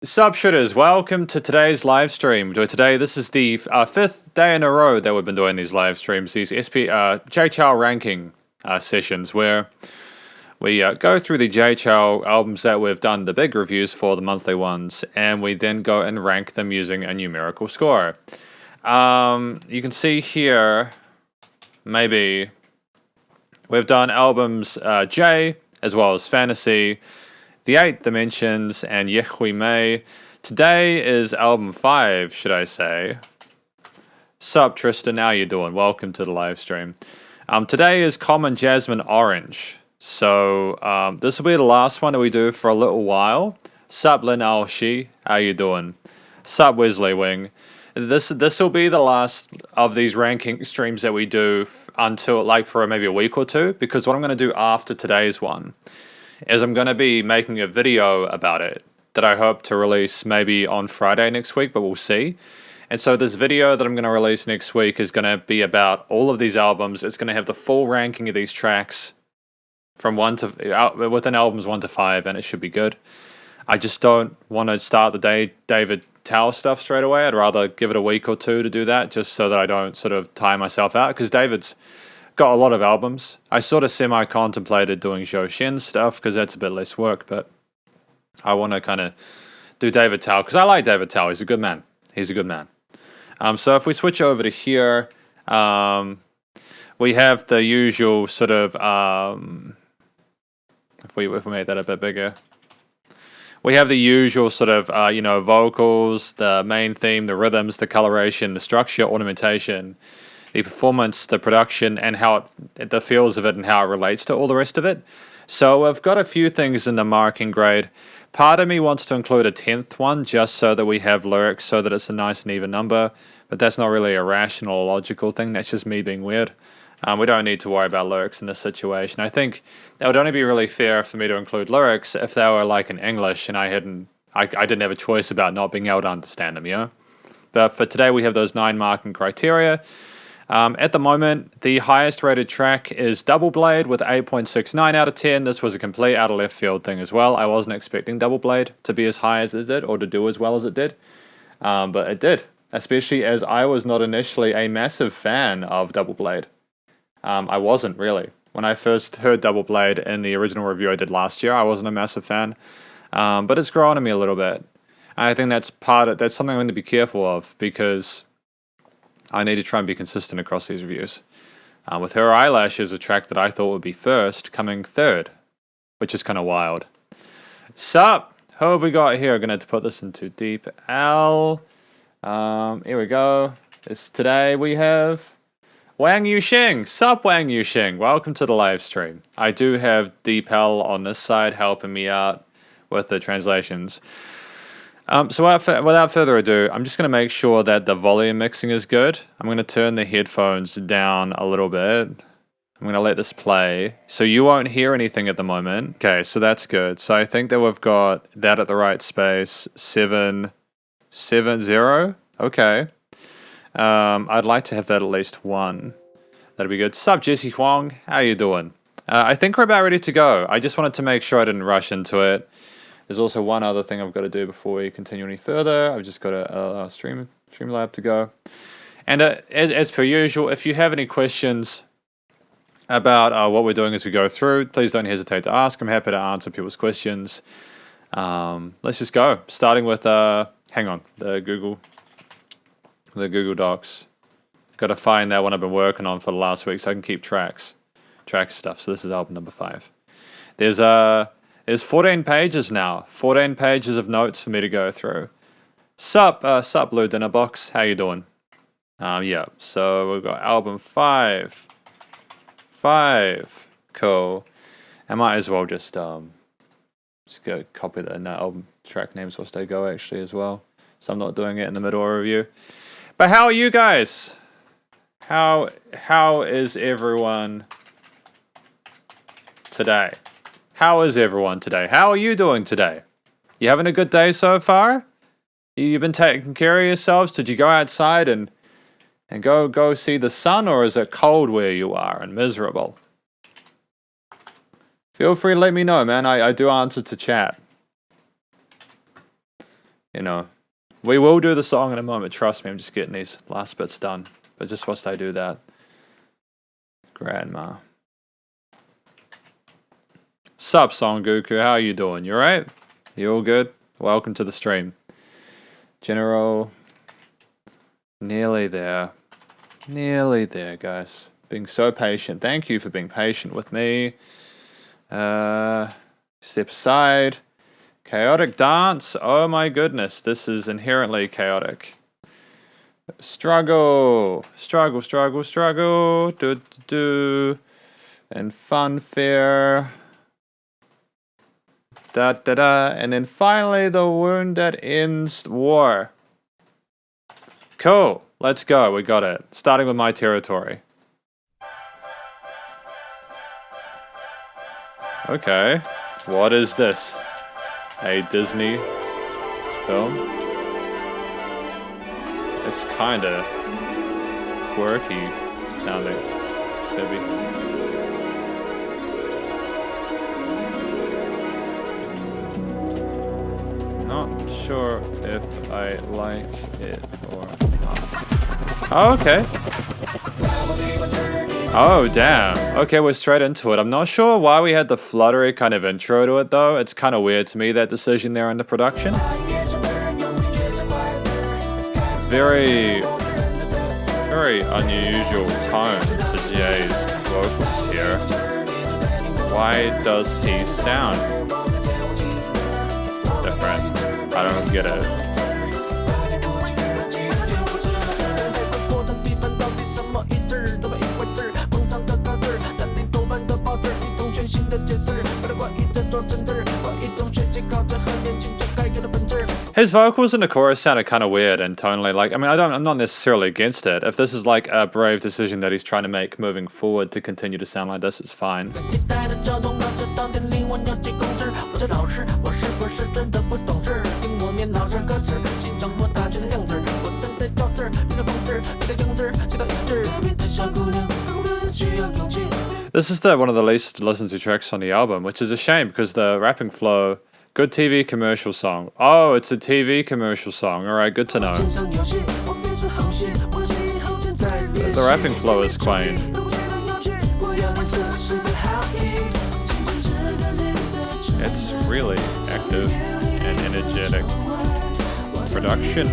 Sup Shredders, welcome to today's live stream. Today, this is the fifth day in a row that we've been doing these live streams, these Jay Chou ranking sessions, where we go through the Jay Chou albums that we've done the big reviews for, the monthly ones, and we then go and rank them using a numerical score. You can see here, maybe, we've done albums J, as well as Fantasy, The Eight Dimensions, and Yehui Mei. Today is album 5, should I say. Sup Tristan, how you doing? Welcome to the live stream. Today is Common Jasmine Orange. So this will be the last one that we do for a little while. Sup Lin Ao Shi, how you doing? Sup Wesley Wing. This will be the last of these ranking streams that we do until for maybe a week or two, because what I'm going to do after today's one is I'm going to be making a video about it that I hope to release maybe on Friday next week, but we'll see. And so this video that I'm going to release next week is going to be about all of these albums. It's going to have the full ranking of these tracks from within albums 1 to 5, and it should be good. I just don't want to start the David Tao stuff straight away. I'd rather give it a week or two to do that, just so that I don't sort of tire myself out, because David's got a lot of albums. I sort of semi-contemplated doing Zhou Shen's stuff because that's a bit less work, but I want to kind of do David Tao because I like David Tao. He's a good man. He's a good man. So if we switch over to here, we have the usual sort of, if we make that a bit bigger, we have the usual sort of, vocals, the main theme, the rhythms, the coloration, the structure, ornamentation, the performance, the production, and the feels of it and how it relates to all the rest of it. So I've got a few things in the marking grade. Part of me wants to include a 10th one just so that we have lyrics so that it's a nice and even number, but that's not really a rational or logical thing. That's just me being weird. We don't need to worry about lyrics in this situation. I think it would only be really fair for me to include lyrics if they were in English and I didn't have a choice about not being able to understand them, you know? But for today, we have those 9 marking criteria. At the moment, the highest rated track is Double Blade with 8.69 out of 10. This was a complete out of left field thing as well. I wasn't expecting Double Blade to be as high as it did or to do as well as it did. But it did, especially as I was not initially a massive fan of Double Blade. I wasn't really. When I first heard Double Blade in the original review I did last year, I wasn't a massive fan. But it's grown on me a little bit. And I think that's something I'm going to be careful of, because I need to try and be consistent across these reviews. With Her Eyelashes, a track that I thought would be first, coming third, which is kind of wild. Sup? Who have we got here? I'm going to have to put this into Deep L. Here we go. Today we have Wang Yuxing. Sup, Wang Yuxing? Welcome to the live stream. I do have Deep L on this side helping me out with the translations. So without further ado, I'm just going to make sure that the volume mixing is good. I'm going to turn the headphones down a little bit. I'm going to let this play. So you won't hear anything at the moment. Okay, so that's good. So I think that we've got that at the right space. 770. Okay. I'd like to have that at least 1. That'd be good. Sup, Jesse Huang? How you doing? I think we're about ready to go. I just wanted to make sure I didn't rush into it. There's also one other thing I've got to do before we continue any further. I've just got a Streamlab to go. And as per usual, if you have any questions about what we're doing as we go through, please don't hesitate to ask. I'm happy to answer people's questions. Let's just go. Starting with, the Google Docs. Got to find that one I've been working on for the last week so I can keep track stuff. So this is album number 5. There's 14 pages now. 14 pages of notes for me to go through. Sup, Blue Dinner Box. How you doing? Yeah. So we've got album 5. 5. Cool. I might as well just go copy the album track names whilst I go actually as well. So I'm not doing it in the middle of a review. But how are you guys? How is everyone today? How is everyone today? How are you doing today? You having a good day so far? You've been taking care of yourselves? Did you go outside and go see the sun, or is it cold where you are and miserable? Feel free to let me know, man. I do answer to chat. you know, we will do the song in a moment. Trust me, I'm just getting these last bits done. But just whilst I do that, Grandma. Sup, Son Goku, how are you doing? You alright? You all good? Welcome to the stream. General, nearly there. Nearly there, guys. Being so patient. Thank you for being patient with me. Step aside. Chaotic dance. Oh my goodness, this is inherently chaotic. Struggle. Struggle, struggle, struggle. Do. And funfair. Da da da. And then finally the wound that ends war. Cool. Let's go. We got it. Starting with my territory. Okay. What is this? A Disney film? It's kinda quirky sounding, Tibby. Not sure if I like it or not. Oh, okay. Oh, damn. Okay, we're straight into it. I'm not sure why we had the fluttery kind of intro to it, though. It's kind of weird to me, that decision there in the production. Very unusual tone to Jay's vocals here. Why does he sound different? I don't get it. His vocals in the chorus sounded kind of weird and tonally, like, I mean, I'm not necessarily against it. If this is like a brave decision that he's trying to make moving forward to continue to sound like this, it's fine. This is one of the least listened to tracks on the album, which is a shame because the rapping flow, good TV commercial song. Oh, it's a TV commercial song. All right, good to know. The rapping flow is quaint. It's really active and energetic. Production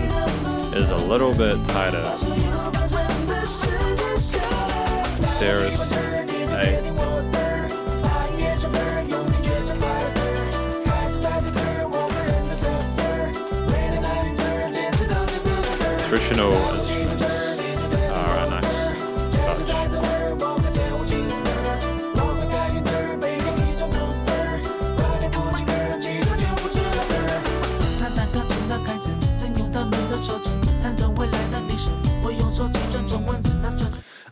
is a little bit tighter. There's a traditional instruments are a nice touch.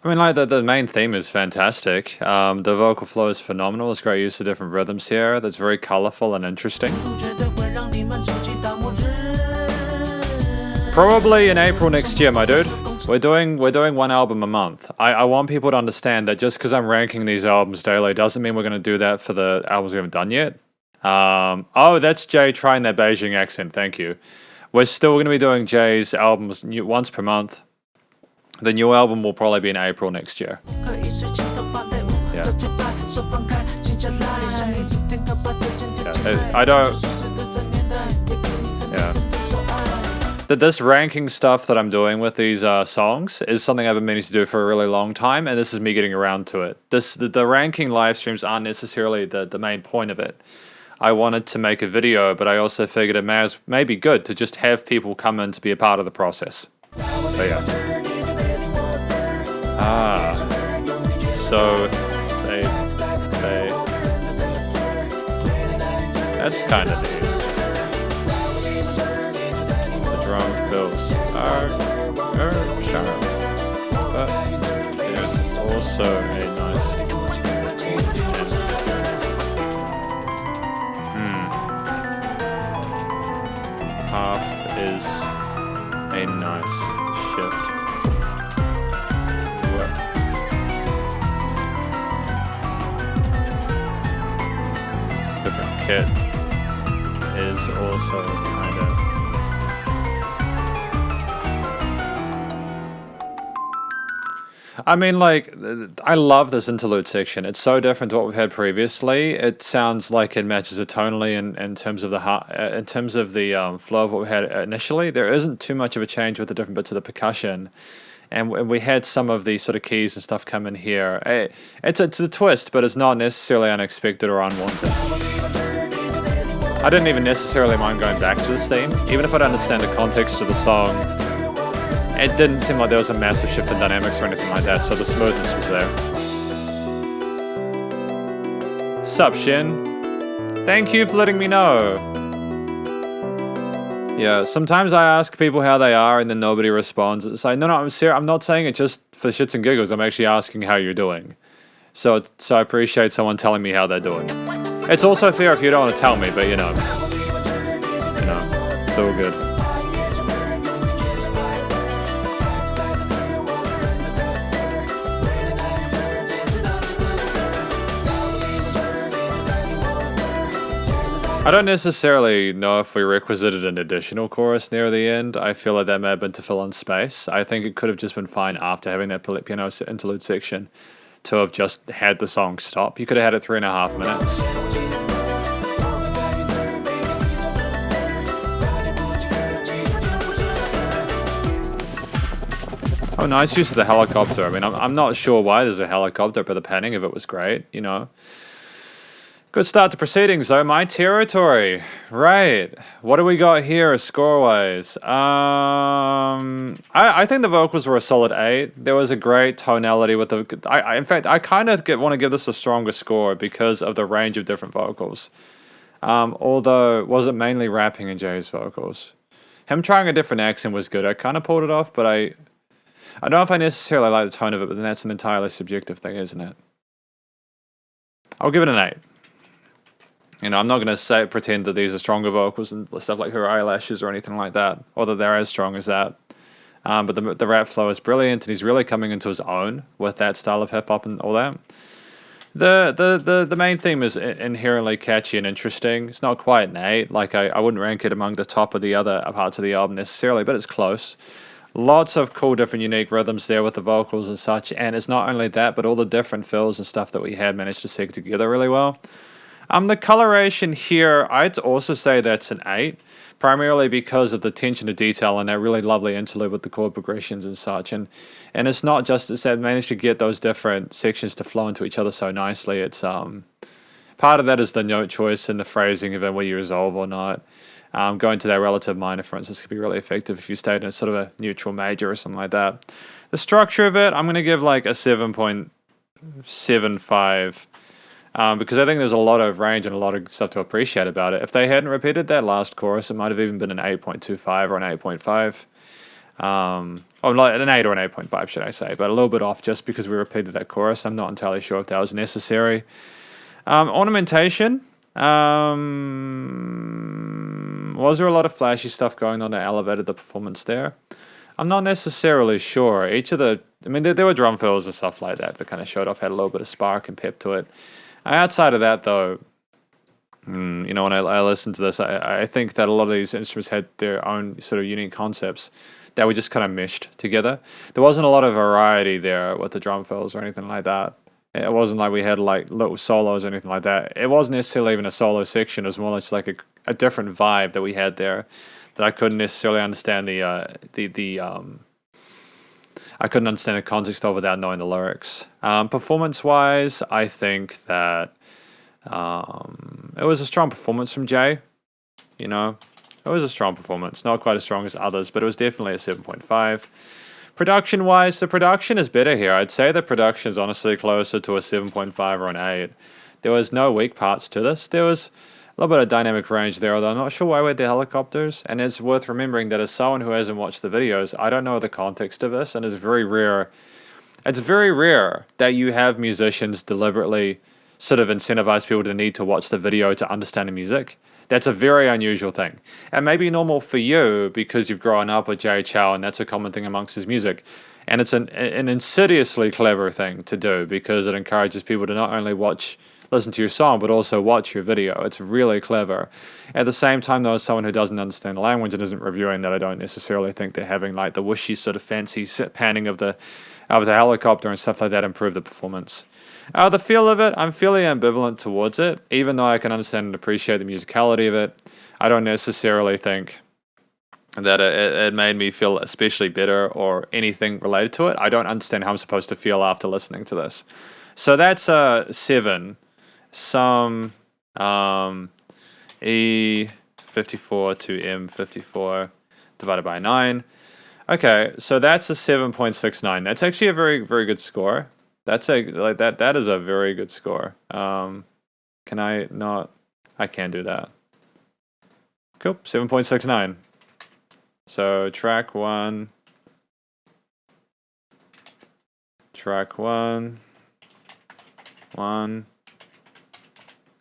I mean, like, the main theme is fantastic. The vocal flow is phenomenal. It's great use of different rhythms here. That's very colorful and interesting. Probably in April next year, my dude. We're doing one album a month. I want people to understand that just because I'm ranking these albums daily doesn't mean we're going to do that for the albums we haven't done yet. Oh, that's Jay trying that Beijing accent. Thank you. We're still going to be doing Jay's albums once per month. The new album will probably be in April next year. Yeah. I don't... Yeah. This ranking stuff that I'm doing with these songs is something I've been meaning to do for a really long time, and this is me getting around to it. The ranking live streams aren't necessarily the main point of it. I wanted to make a video, but I also figured it may be good to just have people come in to be a part of the process. So yeah. So that's kind of neat. The drum fills are sharp, but there's also a nice half is a nice shift. Different kit is also kind of I mean, like, I love this interlude section. It's so different to what we've had previously. It sounds like it matches it tonally in terms of in terms of the flow of what we had initially. There isn't too much of a change with the different bits of the percussion, and we had some of the sort of keys and stuff come in here. It's a twist, but it's not necessarily unexpected or unwanted. I didn't even necessarily mind going back to this theme, even if I don't understand the context of the song. It didn't seem like there was a massive shift in dynamics or anything like that, so the smoothness was there. Sup, Shin? Thank you for letting me know. Yeah, sometimes I ask people how they are and then nobody responds. It's like, no, I'm serious. I'm not saying it just for shits and giggles. I'm actually asking how you're doing. So I appreciate someone telling me how they're doing. It's also fair if you don't want to tell me, but you know, it's all good. I don't necessarily know if we requisited an additional chorus near the end. I feel like that may have been to fill in space. I think it could have just been fine after having that piano interlude section to have just had the song stop. You could have had it 3.5 minutes. Oh, nice use of the helicopter. I mean, I'm not sure why there's a helicopter, but the panning of it was great, you know. Good start to proceedings, though. My territory. Right. What do we got here score-wise? I think the vocals were a solid 8. There was a great tonality with the... in fact, I kind of want to give this a stronger score because of the range of different vocals. Although, was it mainly rapping in Jay's vocals? Him trying a different accent was good. I kind of pulled it off, but I don't know if I necessarily like the tone of it, but then that's an entirely subjective thing, isn't it? I'll give it an 8. You know, I'm not going to pretend that these are stronger vocals and stuff like her eyelashes or anything like that, or that they're as strong as that. But the rap flow is brilliant, and he's really coming into his own with that style of hip hop and all that. The main theme is inherently catchy and interesting. It's not quite an 8. Like I wouldn't rank it among the top of the other parts of the album necessarily, but it's close. Lots of cool, different, unique rhythms there with the vocals and such. And it's not only that, but all the different fills and stuff that we had managed to stick together really well. The coloration here, I'd also say that's an 8, primarily because of the attention to detail and that really lovely interlude with the chord progressions and such. And it's not just that managed to get those different sections to flow into each other so nicely. It's part of that is the note choice and the phrasing of it, whether you resolve or not. Going to that relative minor, for instance, could be really effective if you stayed in a sort of a neutral major or something like that. The structure of it, I'm going to give like a 7.75. Because I think there's a lot of range and a lot of stuff to appreciate about it. If they hadn't repeated that last chorus, it might have even been an 8.25 or an 8.5. Or like an 8 or an 8.5, should I say. But a little bit off just because we repeated that chorus. I'm not entirely sure if that was necessary. Ornamentation. Was there a lot of flashy stuff going on that elevated the performance there? I'm not necessarily sure. There were drum fills and stuff like that kind of showed off, had a little bit of spark and pep to it. Outside of that, though, when I listen to this, I think that a lot of these instruments had their own sort of unique concepts that we just kind of meshed together. There wasn't a lot of variety there with the drum fills or anything like that. It wasn't like we had like little solos or anything like that. It wasn't necessarily even a solo section. It was more like a different vibe that we had there that I couldn't necessarily understand I couldn't understand the context of without knowing the lyrics. Performance-wise, I think that it was a strong performance from Jay. You know, it was a strong performance. Not quite as strong as others, but it was definitely a 7.5. Production-wise, the production is better here. I'd say the production is honestly closer to a 7.5 or an 8. There was no weak parts to this. There was a little bit of dynamic range there, although I'm not sure why we had the helicopters. And it's worth remembering that as someone who hasn't watched the videos, I don't know the context of this, and it's very rare. It's very rare that you have musicians deliberately sort of incentivize people to need to watch the video to understand the music. That's a very unusual thing. And maybe normal for you because you've grown up with Jay Chou and that's a common thing amongst his music. And it's an insidiously clever thing to do because it encourages people to not only listen to your song, but also watch your video. It's really clever. At the same time, though, as someone who doesn't understand the language and isn't reviewing that, I don't necessarily think they're having like the whooshy sort of fancy panning of the with the helicopter and stuff like that improve the performance. The feel of it, I'm fairly ambivalent towards it, even though I can understand and appreciate the musicality of it. I don't necessarily think that it made me feel especially better or anything related to it. I don't understand how I'm supposed to feel after listening to this. So that's 7. Some E54 to M54 divided by 9. Okay, so that's a 7.69. That's actually a very, very good score. That is a very good score. Can I not? I can do that. Cool, 7.69. So track 1. Track 1. 1.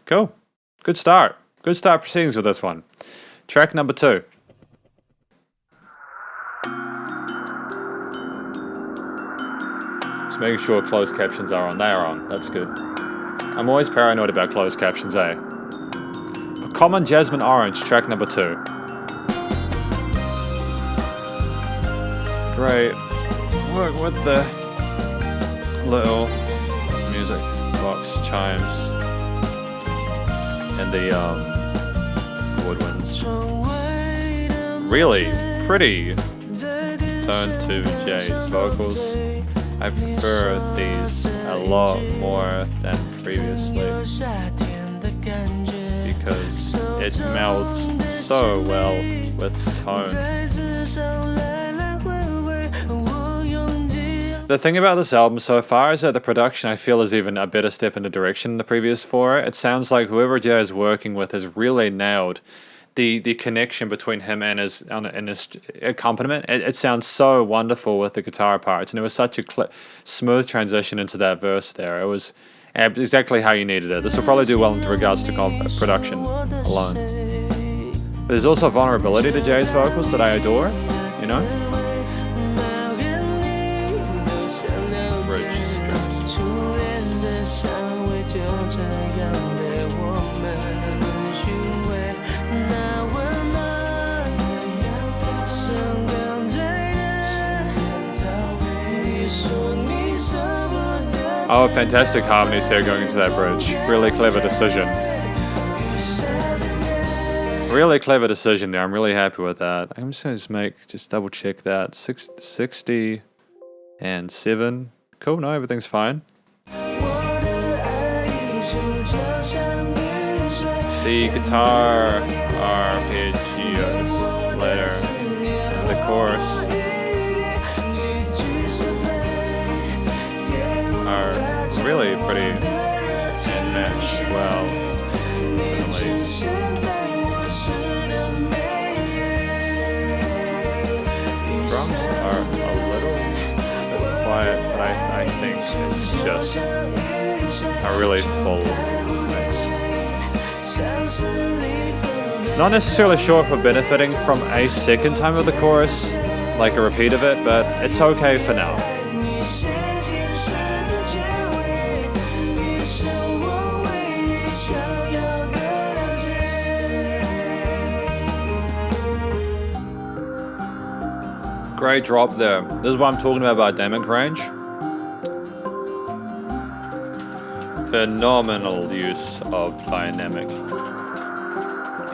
Cool. Good start. Good start proceedings with this one. Track number 2. Just making sure closed captions are on. They are on. That's good. I'm always paranoid about closed captions, eh? Common Jasmine Orange, track number 2. Great work with the little music box chimes and the woodwinds. Really pretty tone to Jay's vocals. I prefer these a lot more than previously because it melds so well with the tone. The thing about this album so far is that the production I feel is even a better step in the direction than the previous 4. It sounds like whoever Jay is working with has really nailed the connection between him and his accompaniment. It sounds so wonderful with the guitar parts, and it was such a smooth transition into that verse there. It was exactly how you needed it. This will probably do well in regards to production alone. But there's also vulnerability to Jay's vocals that I adore, you know? Oh, fantastic harmonies there going into that bridge. Really clever decision. Really clever decision there. I'm really happy with that. I'm just going to just double check that. 60 and 7. Cool, no, everything's fine. The guitar arpeggios later in the chorus are really pretty and match well. Drums are a little bit quiet, but I think it's just a really full mix. Not necessarily sure if we're benefiting from a second time of the chorus, like a repeat of it, but it's okay for now. Great drop there. This is what I'm talking about dynamic range. Phenomenal use of dynamic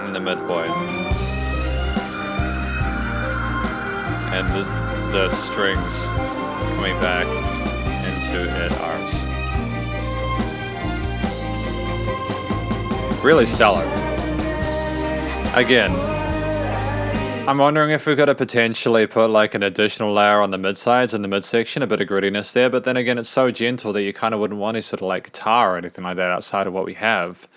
in the midpoint. And the strings coming back into it are really stellar. Again, I'm wondering if we could have potentially put like an additional layer on the mid-sides and the midsection, a bit of grittiness there, but then again, it's so gentle that you kind of wouldn't want any sort of like guitar or anything like that outside of what we have.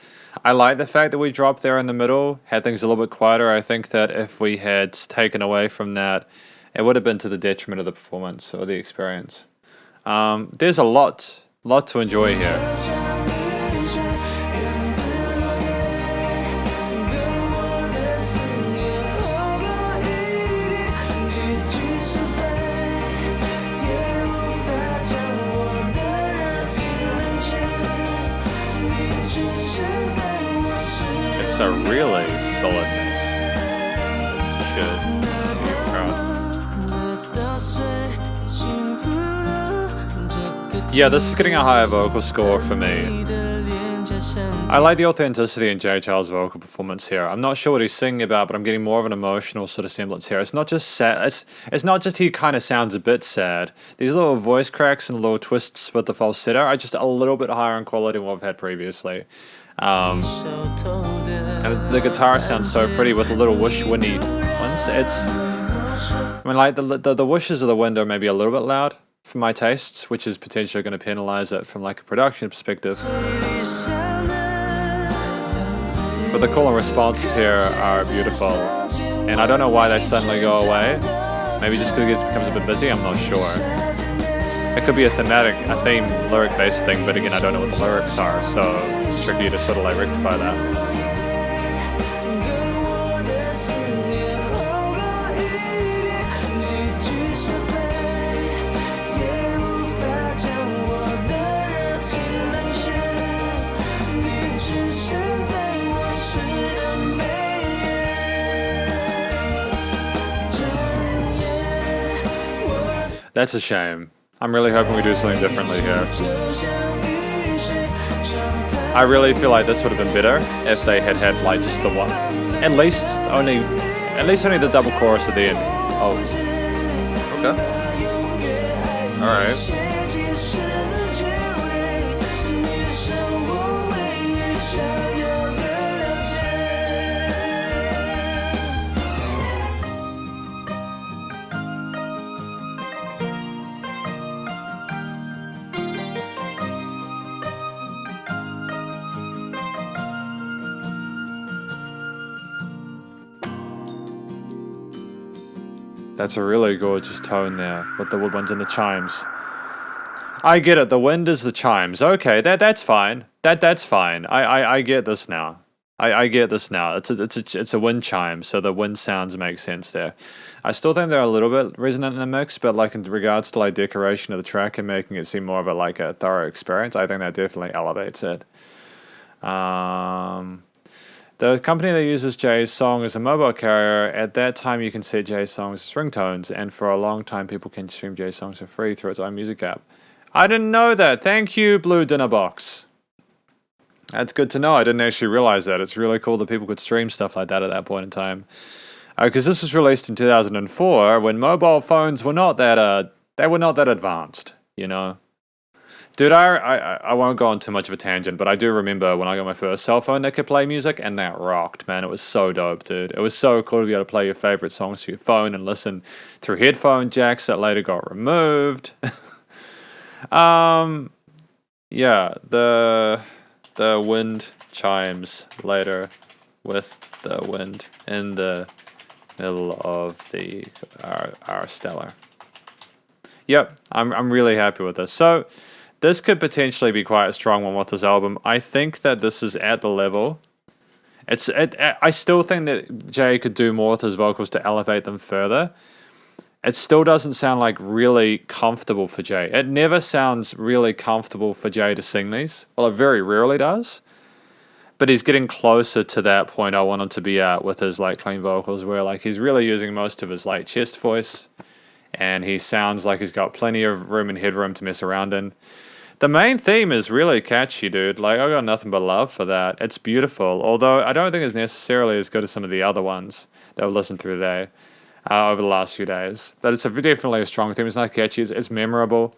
I like the fact that we dropped there in the middle, had things a little bit quieter. I think that if we had taken away from that, it would have been to the detriment of the performance or the experience. There's a lot to enjoy here. It's a really solid mix. Should be proud. Yeah, this is getting a higher vocal score for me. I like the authenticity in Jay Chou's vocal performance here. I'm not sure what he's singing about, but I'm getting more of an emotional sort of semblance here. It's not just sad. It's not just he kind of sounds a bit sad. These little voice cracks and little twists with the falsetto are just a little bit higher in quality than what we've had previously. And the guitar sounds so pretty with the little whoosh windy ones. I mean, like the whooshes of the wind are maybe a little bit loud for my tastes, which is potentially going to penalize it from like a production perspective. But the call and responses here are beautiful, and I don't know why they suddenly go away. Maybe just because it becomes a bit busy, I'm not sure. It could be a theme, lyric-based thing, but again, I don't know what the lyrics are, so it's tricky to sort of like rectify that. That's a shame. I'm really hoping we do something differently here. I really feel like this would have been better if they had had like just the one, at least only the double chorus at the end. Oh, okay. All right. That's a really gorgeous tone there with the woodwinds and the chimes. I get it. The wind is the chimes. Okay, that's fine. That's fine. I get this now. I get this now. It's a wind chime, so the wind sounds make sense there. I still think they're a little bit resonant in the mix, but like in regards to like decoration of the track and making it seem more of a thorough experience, I think that definitely elevates it. The company that uses Jay's song as a mobile carrier, at that time you can set Jay's songs as ringtones, and for a long time people can stream Jay's songs for free through its own music app. I didn't know that. Thank you, Blue Dinner Box. That's good to know. I didn't actually realize that. It's really cool that people could stream stuff like that at that point in time. Because this was released in 2004 when mobile phones were not that advanced, you know. Dude, I won't go on too much of a tangent, but I do remember when I got my first cell phone that could play music, and that rocked, man. It was so dope, dude. It was so cool to be able to play your favorite songs through your phone and listen through headphone jacks that later got removed. Yeah, the wind chimes later with the wind in the middle of our stellar. Yep, I'm really happy with this. So this could potentially be quite a strong one with this album. I think that this is at the level. I still think that Jay could do more with his vocals to elevate them further. It still doesn't sound like really comfortable for Jay. It never sounds really comfortable for Jay to sing these. Well, it very rarely does. But he's getting closer to that point I want him to be at with his like clean vocals, where like he's really using most of his like chest voice, and he sounds like he's got plenty of room and headroom to mess around in. The main theme is really catchy, dude. Like, I got nothing but love for that. It's beautiful, although I don't think it's necessarily as good as some of the other ones that we've listened through today, over the last few days. But it's definitely a strong theme. It's not catchy. It's memorable.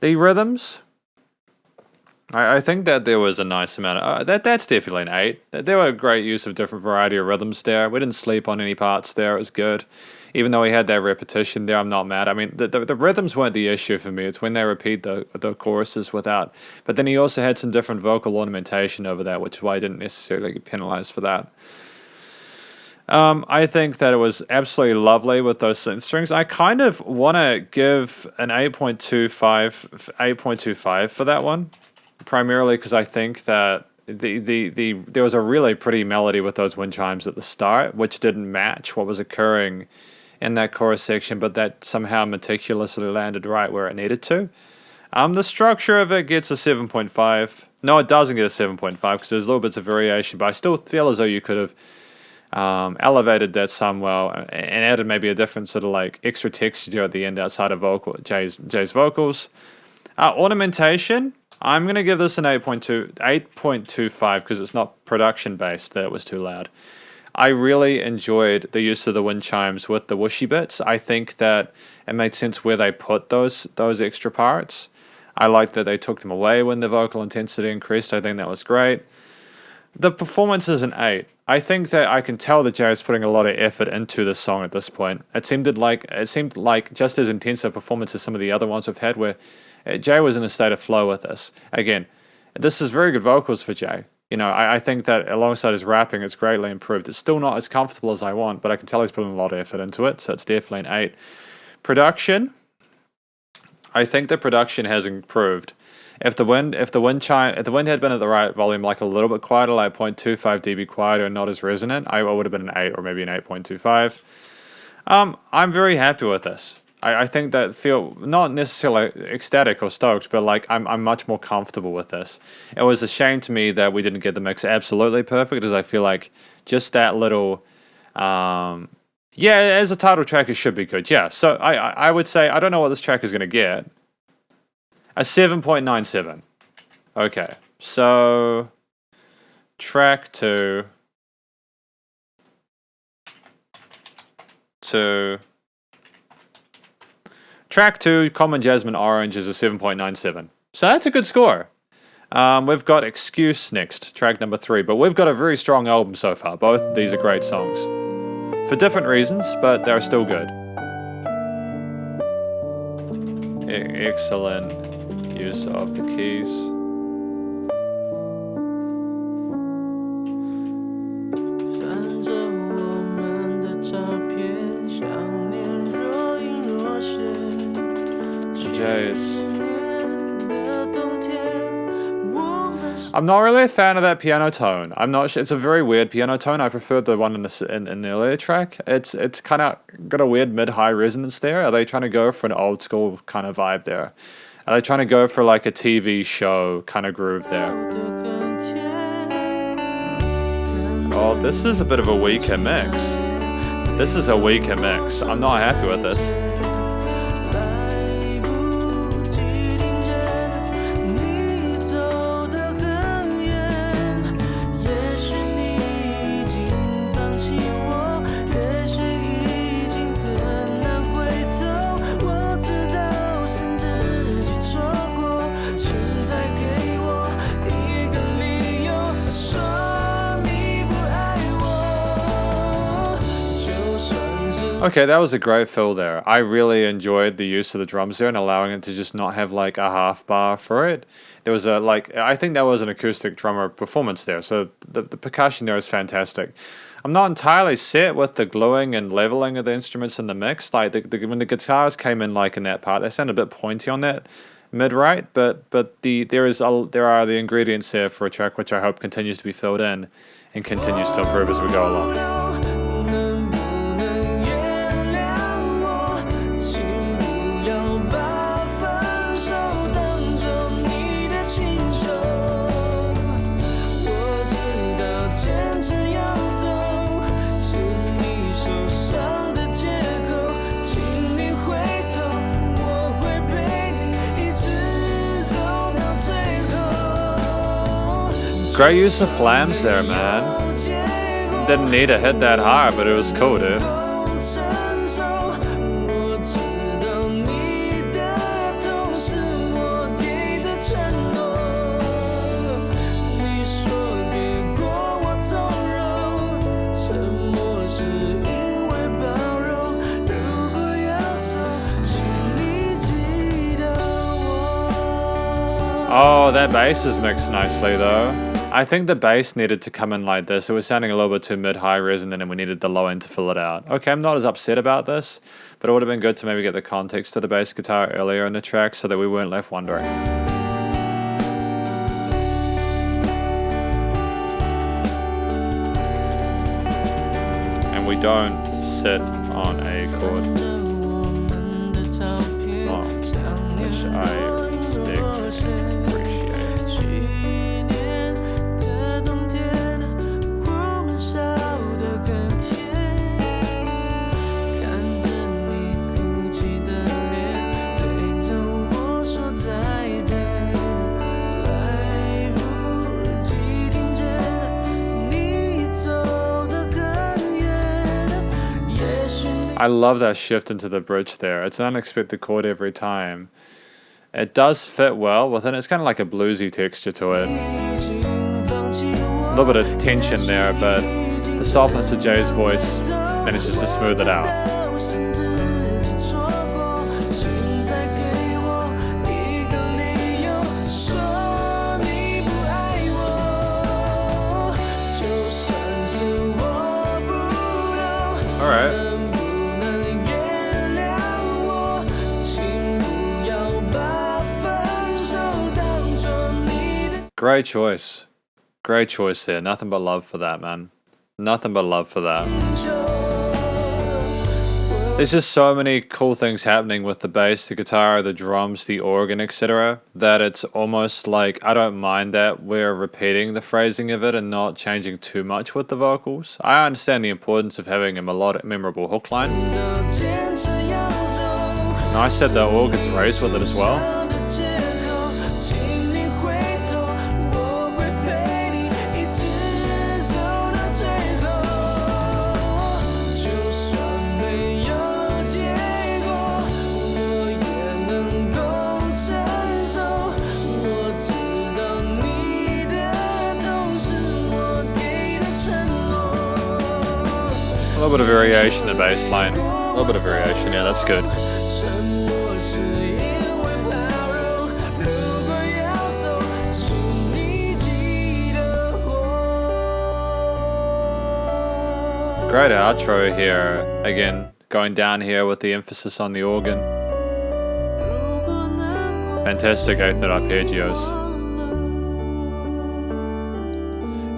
The rhythms, I think that there was a nice amount of... that's definitely an 8. There were a great use of different variety of rhythms there. We didn't sleep on any parts there. It was good. Even though we had that repetition there, I'm not mad. I mean, the rhythms weren't the issue for me. It's when they repeat the choruses without. But then he also had some different vocal ornamentation over that, which is why I didn't necessarily get penalized for that. I think that it was absolutely lovely with those strings. I kind of want to give an 8.25 for that one, primarily because I think that there was a really pretty melody with those wind chimes at the start, which didn't match what was occurring in that chorus section, but that somehow meticulously landed right where it needed to. The structure of it gets a 7.5. No, it doesn't get a 7.5 because there's little bits of variation, but I still feel as though you could have elevated that somewhat and added maybe a different sort of like extra texture at the end outside of Jay's vocals. Ornamentation, I'm going to give this an 8.25 because it's not production based. That was too loud. I really enjoyed the use of the wind chimes with the whooshy bits. I think that it made sense where they put those extra parts. I liked that they took them away when the vocal intensity increased. I think that was great. The performance is an 8. I think that I can tell that Jay is putting a lot of effort into this song at this point. It seemed like just as intense a performance as some of the other ones we've had where Jay was in a state of flow with this. Again, this is very good vocals for Jay. You know, I think that alongside his rapping, it's greatly improved. It's still not as comfortable as I want, but I can tell he's putting a lot of effort into it, so it's definitely an 8. Production, I think the production has improved. If the wind had been at the right volume, like a little bit quieter, like 0.25 dB quieter and not as resonant, I would have been an 8 or maybe an 8.25. I'm very happy with this. I think that feel not necessarily ecstatic or stoked, but like I'm much more comfortable with this. It was a shame to me that we didn't get the mix absolutely perfect, as I feel like just that little, yeah, as a title track, it should be good. Yeah, so I would say I don't know what this track is gonna get. A 7.97. Okay, so track 2. Track 2, Common Jasmine Orange is a 7.97. So that's a good score. We've got Excuse next, track number 3, but we've got a very strong album so far. Both of these are great songs. For different reasons, but they're still good. Excellent use of the keys. I'm not really a fan of that piano tone. I'm not. It's a very weird piano tone. I prefer the one in the earlier track. It's kind of got a weird mid-high resonance there. Are they trying to go for an old school kind of vibe there? Are they trying to go for like a TV show kind of groove there? Oh, this is a bit of a weaker mix. This is a weaker mix. I'm not happy with this. Okay, that was a great fill there. I really enjoyed the use of the drums there and allowing it to just not have like a half bar for it. There was I think that was an acoustic drummer performance there. So the percussion there is fantastic. I'm not entirely set with the gluing and leveling of the instruments in the mix. Like when the guitars came in like in that part, they sound a bit pointy on that mid-right, but there are the ingredients there for a track which I hope continues to be filled in and continues to improve as we go along. Great use of flams there, man. Didn't need to hit that hard, but it was cool, dude. Oh, that bass is mixed nicely though. I think the bass needed to come in like this. It was sounding a little bit too mid-high resonant and we needed the low end to fill it out. Okay, I'm not as upset about this, but it would have been good to maybe get the context to the bass guitar earlier in the track so that we weren't left wondering. And we don't sit on a chord. Oh, which I appreciate. I love that shift into the bridge there. It's an unexpected chord every time. It does fit well within. It's kind of like a bluesy texture to it. A little bit of tension there, but the softness of Jay's voice manages to smooth it out. All right. Great choice. Great choice there. Nothing but love for that, man. Nothing but love for that. There's just so many cool things happening with the bass, the guitar, the drums, the organ, etc. that it's almost like I don't mind that we're repeating the phrasing of it and not changing too much with the vocals. I understand the importance of having a melodic, memorable hook line. Nice that the organ's raised with it as well. A little bit of variation in the bass line. A little bit of variation, yeah, that's good. Great outro here. Again, going down here with the emphasis on the organ. Fantastic 8th arpeggios.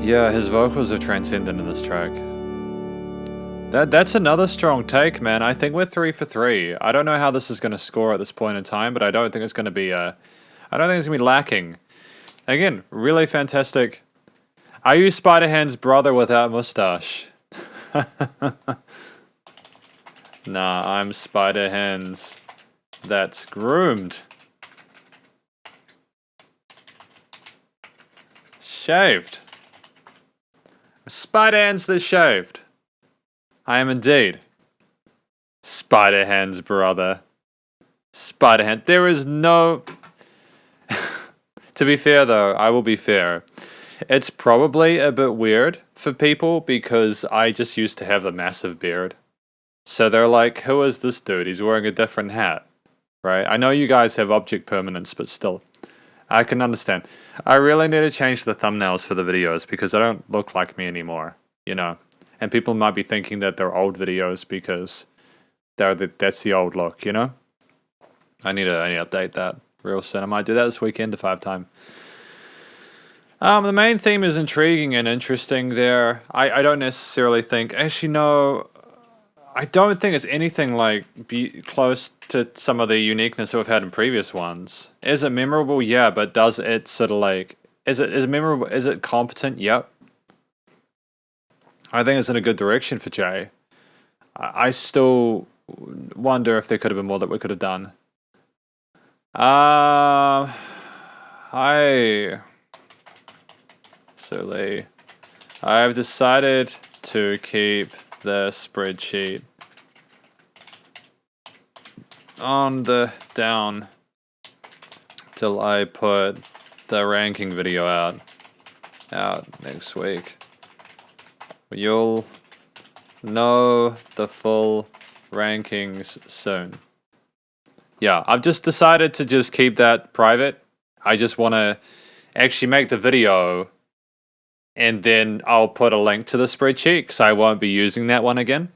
Yeah, his vocals are transcendent in this track. That's another strong take, man. I think we're 3 for 3. I don't know how this is going to score at this point in time, but I don't think it's going to be I don't think it's going to be lacking. Again, really fantastic. Are you Spider-Hand's brother without mustache? Nah, I'm Spider-Hand's that's groomed. Shaved. Spider-Hand's that's shaved. I am indeed Spider-Hand's brother. Spider-Hand. There is no... To be fair, though, I will be fair. It's probably a bit weird for people because I just used to have a massive beard. So they're like, who is this dude? He's wearing a different hat. Right? I know you guys have object permanence, but still. I can understand. I really need to change the thumbnails for the videos because I don't look like me anymore. You know? And people might be thinking that they're old videos because that's the old look, you know? I need to update that real soon. I might do that this weekend if I have time. The main theme is intriguing and interesting there. I don't necessarily think... Actually, no. I don't think it's anything like close to some of the uniqueness that we've had in previous ones. Is it memorable? Yeah, but does it sort of like... Is it memorable? Is it competent? Yep. I think it's in a good direction for Jay. I still wonder if there could have been more that we could have done. I've decided to keep the spreadsheet on the down till I put the ranking video out next week. You'll know the full rankings soon. Yeah, I've just decided to just keep that private. I just want to actually make the video and then I'll put a link to the spreadsheet because I won't be using that one again.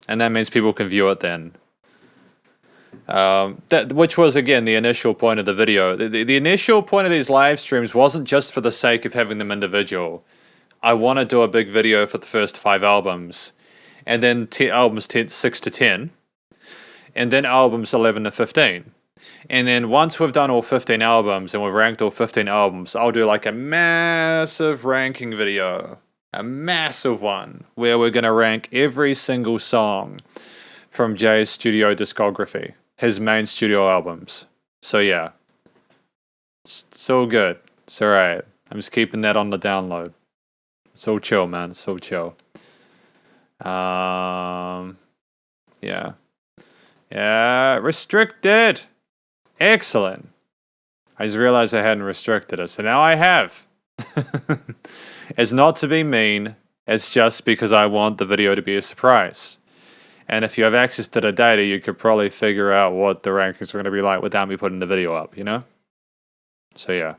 And that means people can view it then. Which was, again, the initial point of the video. The initial point of these live streams wasn't just for the sake of having them individual. I want to do a big video for the first 5 albums, and then albums 6 to 10, and then albums 11 to 15. And then once we've done all 15 albums and we've ranked all 15 albums, I'll do like a massive ranking video, a massive one, where we're going to rank every single song from Jay's studio discography, his main studio albums. So yeah, it's all good. It's all right. I'm just keeping that on the download. It's all chill, man. It's all chill. Yeah. Yeah, restricted. Excellent. I just realized I hadn't restricted it, so now I have. It's not to be mean. It's just because I want the video to be a surprise. And if you have access to the data, you could probably figure out what the rankings are going to be like without me putting the video up, you know? So yeah.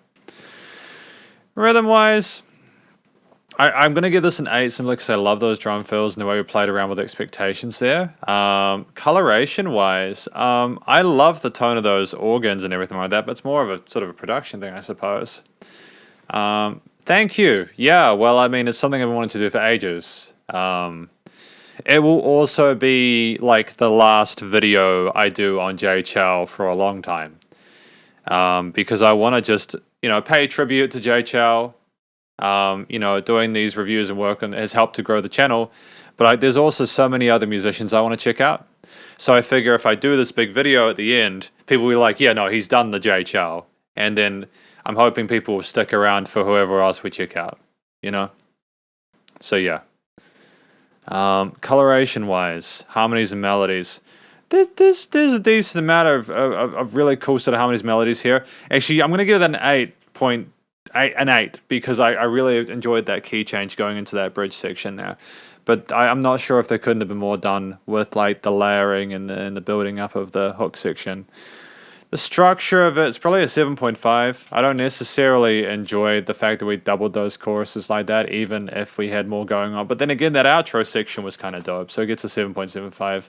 Rhythm-wise, I'm going to give this an 8 simply because I love those drum fills and the way we played around with expectations there. Coloration-wise, I love the tone of those organs and everything like that, but it's more of a sort of a production thing, I suppose. Thank you. Yeah, well, I mean, it's something I've wanted to do for ages. It will also be like the last video I do on Jay Chou for a long time. Because I want to just, pay tribute to Jay Chou. Doing these reviews and work has helped to grow the channel. But there's also so many other musicians I want to check out. So I figure if I do this big video at the end, people will be like, yeah, no, he's done the Jay Chou. And then I'm hoping people will stick around for whoever else we check out, So yeah. Coloration-wise, harmonies and melodies. There's a decent amount of really cool sort of harmonies and melodies here. Actually, I'm going to give that an 8 because I really enjoyed that key change going into that bridge section there. But I'm not sure if there couldn't have been more done with like the layering and the building up of the hook section. The structure of it's probably a 7.5. I don't necessarily enjoy the fact that we doubled those choruses like that, even if we had more going on. But then again, that outro section was kind of dope, so it gets a 7.75.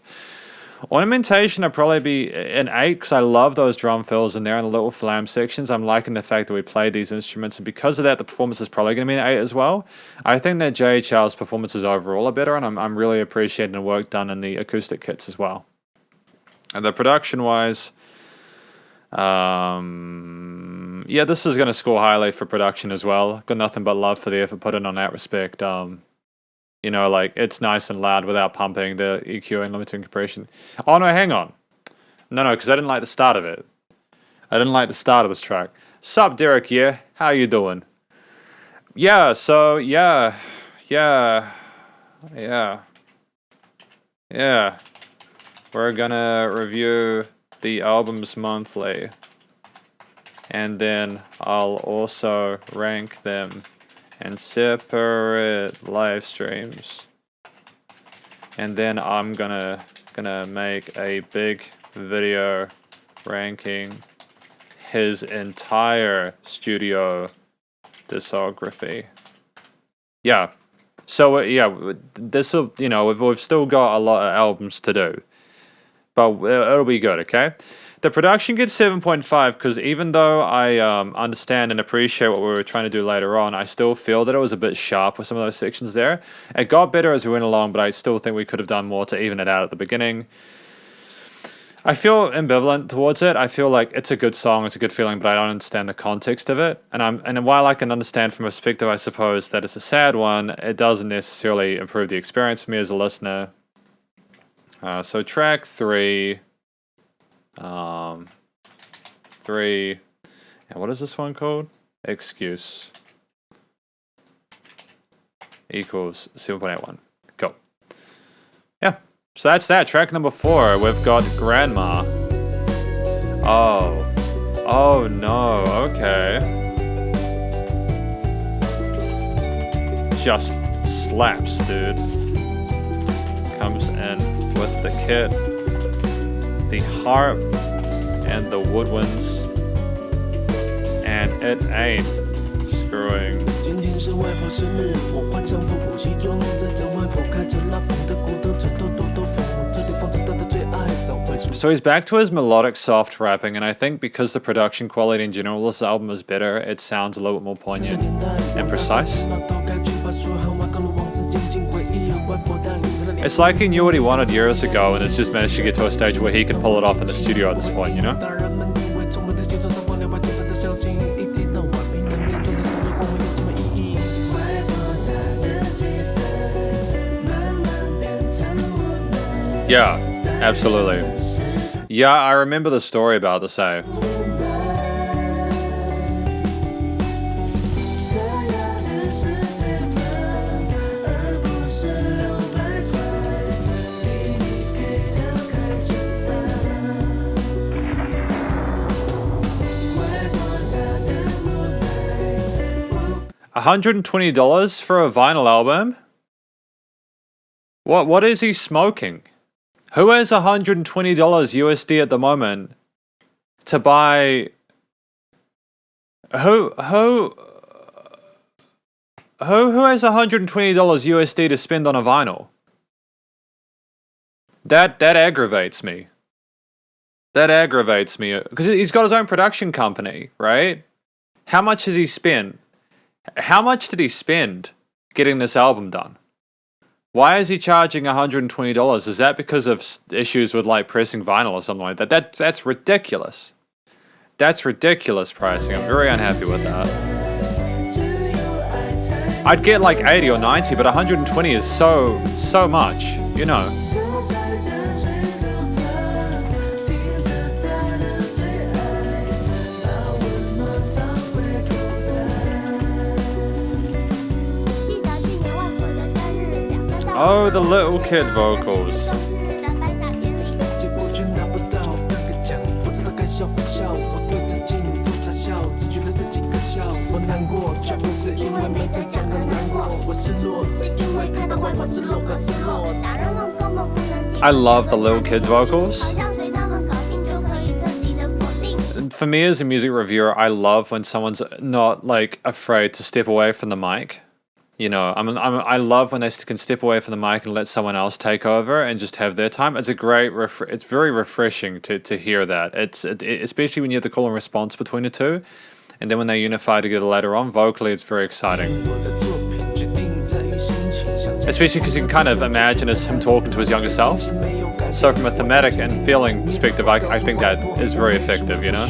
Ornamentation, I'd probably be an 8 because I love those drum fills in there and the little flam sections. I'm liking the fact that we played these instruments, and because of that, the performance is probably going to be an 8 as well. I think that Jay Chou's performances overall are better, and I'm really appreciating the work done in the acoustic kits as well. And the production-wise, this is going to score highly for production as well. Got nothing but love for the effort put in on that respect. It's nice and loud without pumping, the EQ and limiting compression. Oh, no, hang on. No, because I didn't like the start of it. I didn't like the start of this track. Sup, Derek, yeah? How you doing? Yeah, so, yeah. We're gonna review the albums monthly. And then I'll also rank them and separate live streams. And then I'm gonna make a big video ranking his entire studio discography. Yeah. So this'll, we've still got a lot of albums to do, but it'll be good, okay? The production gets 7.5 because even though I understand and appreciate what we were trying to do later on, I still feel that it was a bit sharp with some of those sections there. It got better as we went along, but I still think we could have done more to even it out at the beginning. I feel ambivalent towards it. I feel like it's a good song, it's a good feeling, but I don't understand the context of it. And while I can understand from a perspective, I suppose, that it's a sad one, it doesn't necessarily improve the experience for me as a listener. So track 3... 3, and what is this one called? Excuse. Equals 7.81. Go. Yeah, so that's that. Track number 4, we've got Grandma. Oh no, okay. Just slaps, dude. Comes in with the kit, the harp, and the woodwinds, and it ain't screwing. So he's back to his melodic soft rapping, and I think because the production quality in general of this album is better, it sounds a little bit more poignant and precise. It's like he knew what he wanted years ago and has just managed to get to a stage where he can pull it off in the studio at this point, Yeah, absolutely. Yeah, I remember the story about this, eh? $120 for a vinyl album? What is he smoking? Who has $120 USD at the moment to buy? Who has $120 USD to spend on a vinyl? That aggravates me. That aggravates me because he's got his own production company, right? How much has he spent? How much did he spend getting this album done? Why is he charging $120? Is that because of issues with like pressing vinyl or something like that? That's ridiculous. That's ridiculous pricing. I'm very unhappy with that. I'd get like 80 or 90, but 120 is so much, you know. Oh, the little kid vocals. I love the little kid's vocals. For me as a music reviewer, I love when someone's not like afraid to step away from the mic. You know, I love when they can step away from the mic and let someone else take over and just have their time. It's a great, it's very refreshing to hear that. Especially when you have the call and response between the two, and then when they unify together later on, vocally, it's very exciting. Especially because you can kind of imagine it's him talking to his younger self. So from a thematic and feeling perspective, I think that is very effective, you know?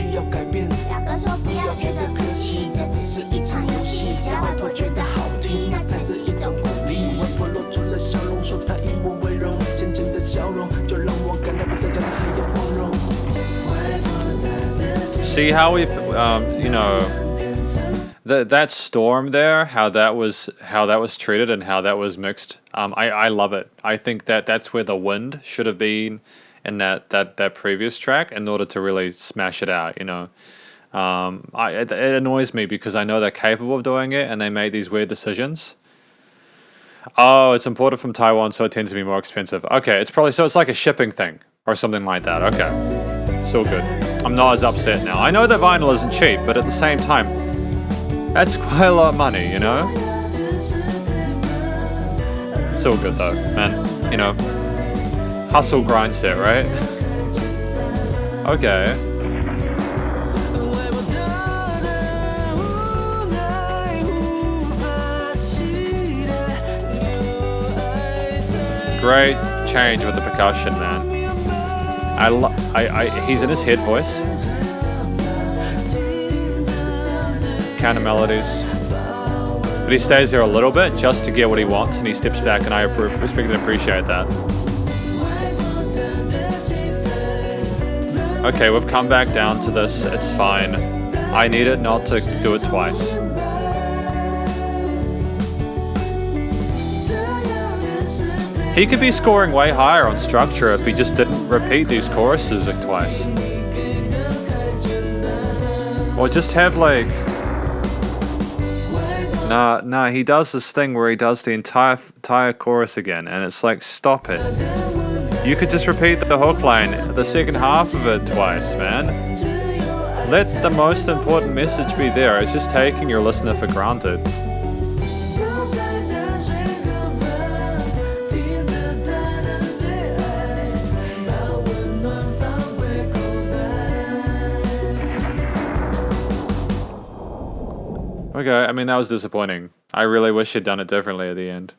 See how we, you know, that storm there, how that was treated and how that was mixed. I love it. I think that's where the wind should have been in that previous track in order to really smash it out. You know, it annoys me because I know they're capable of doing it and they make these weird decisions. Oh, it's imported from Taiwan, so it tends to be more expensive. Okay, it's like a shipping thing or something like that. Okay, so good. I'm not as upset now. I know that vinyl isn't cheap, but at the same time, that's quite a lot of money, you know? It's all good though, man. You know, hustle grind set, right? Okay. Great change with the percussion, man. He's in his head voice. Counter melodies. But he stays there a little bit just to get what he wants and he steps back and I respect and appreciate that. Okay, we've come back down to this. It's fine. I need it not to do it twice. He could be scoring way higher on structure if he just didn't repeat these choruses twice. Or just have like... Nah, he does this thing where he does the entire chorus again, and it's like, stop it. You could just repeat the hook line, the second half of it twice, man. Let the most important message be there. It's just taking your listener for granted. Okay, I mean, that was disappointing. I really wish he'd done it differently at the end.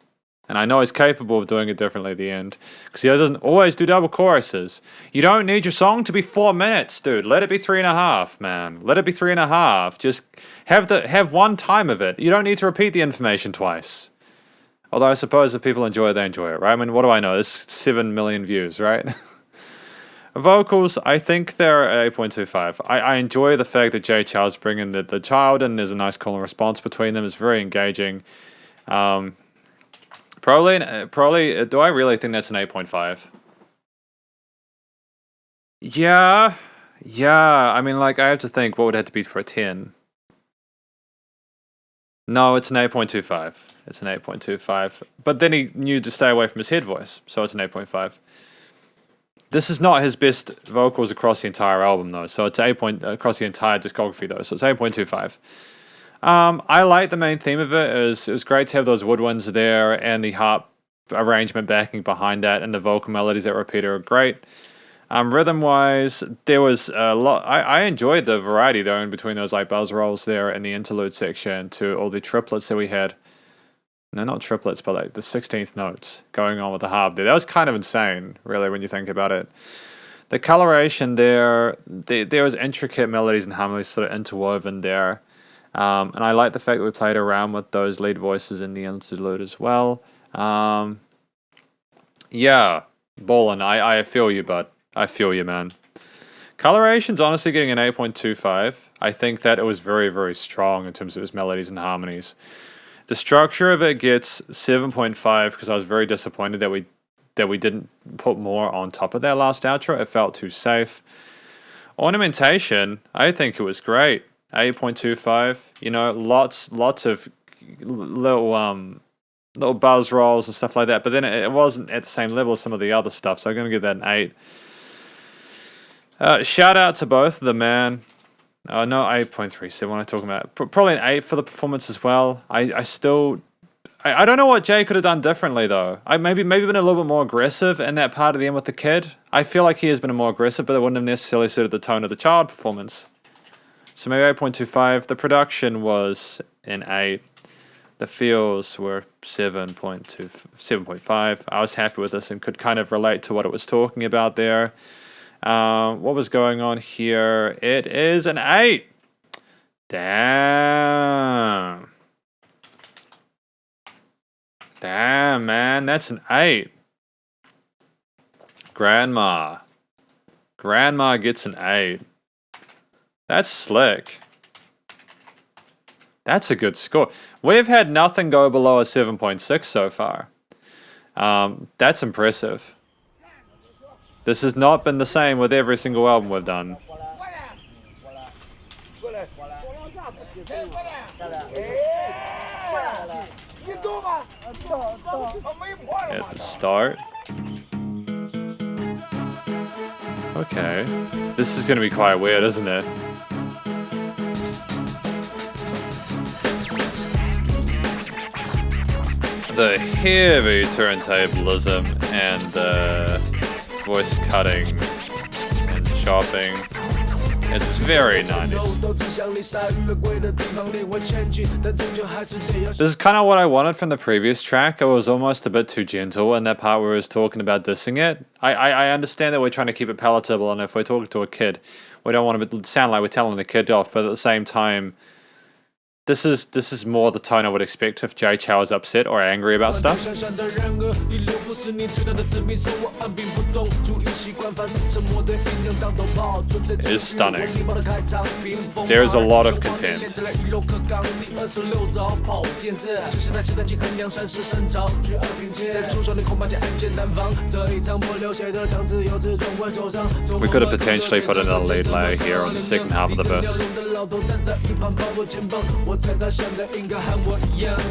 And I know he's capable of doing it differently at the end. Because he doesn't always do double choruses. You don't need your song to be 4 minutes, dude. Let it be 3.5, man. Let it be 3.5. Just have one time of it. You don't need to repeat the information twice. Although I suppose if people enjoy it, they enjoy it, right? I mean, what do I know? There's 7 million views, right? Vocals, I think they're at 8.25. I enjoy the fact that Jay Chou's bringing the child and there's a nice call and response between them. It's very engaging. Probably, do I really think that's an 8.5? Yeah. I mean, like, I have to think what would it have to be for a 10. No, it's an 8.25. It's an 8.25. But then he knew to stay away from his head voice, so it's an 8.5. This is not his best vocals across the entire album, though. So it's 8 point across the entire discography, though. So it's 8.25. I like the main theme of it. It was great to have those woodwinds there and the harp arrangement backing behind that, and the vocal melodies that repeat are great. Rhythm-wise, there was a lot. I enjoyed the variety though in between those like buzz rolls there in the interlude section to all the triplets that we had. No, not triplets, but like the 16th notes going on with the harp there. That was kind of insane, really, when you think about it. The coloration there was intricate melodies and harmonies sort of interwoven there. And I like the fact that we played around with those lead voices in the interlude as well. Yeah, ballin'. I feel you, bud. I feel you, man. Coloration's honestly getting an 8.25. I think that it was very, very strong in terms of its melodies and harmonies. The structure of it gets 7.5 because I was very disappointed that we didn't put more on top of that last outro. It felt too safe. Ornamentation, I think it was great. 8.25. You know, lots of little buzz rolls and stuff like that. But then it wasn't at the same level as some of the other stuff. So I'm going to give that an 8. Shout out to both of them, man. No, 8.37 when I'm talking about. Probably an 8 for the performance as well. I don't know what Jay could have done differently, though. Maybe been a little bit more aggressive in that part of the end with the kid. I feel like he has been more aggressive, but it wouldn't have necessarily suited the tone of the child performance. So maybe 8.25. The production was an 8. The feels were 7.5. I was happy with this and could kind of relate to what it was talking about there. What was going on here? It is an 8. Damn, man, that's an 8. Grandma gets an 8. That's slick. That's a good score. We've had nothing go below a 7.6 so far. That's impressive. This has not been the same with every single album we've done. At the start. Okay. This is going to be quite weird, isn't it? The heavy turntablism and the voice cutting and chopping. It's very 90s. This is kind of what I wanted from the previous track. It was almost a bit too gentle in that part where he was talking about dissing it. I understand that we're trying to keep it palatable, and if we're talking to a kid, we don't want to sound like we're telling the kid off, but at the same time, this is more the tone I would expect if Jay Chou is upset or angry about stuff. It is stunning. There is a lot of content. We could have potentially put another lead layer here on the second half of the verse. 在他想的应该和我一样，看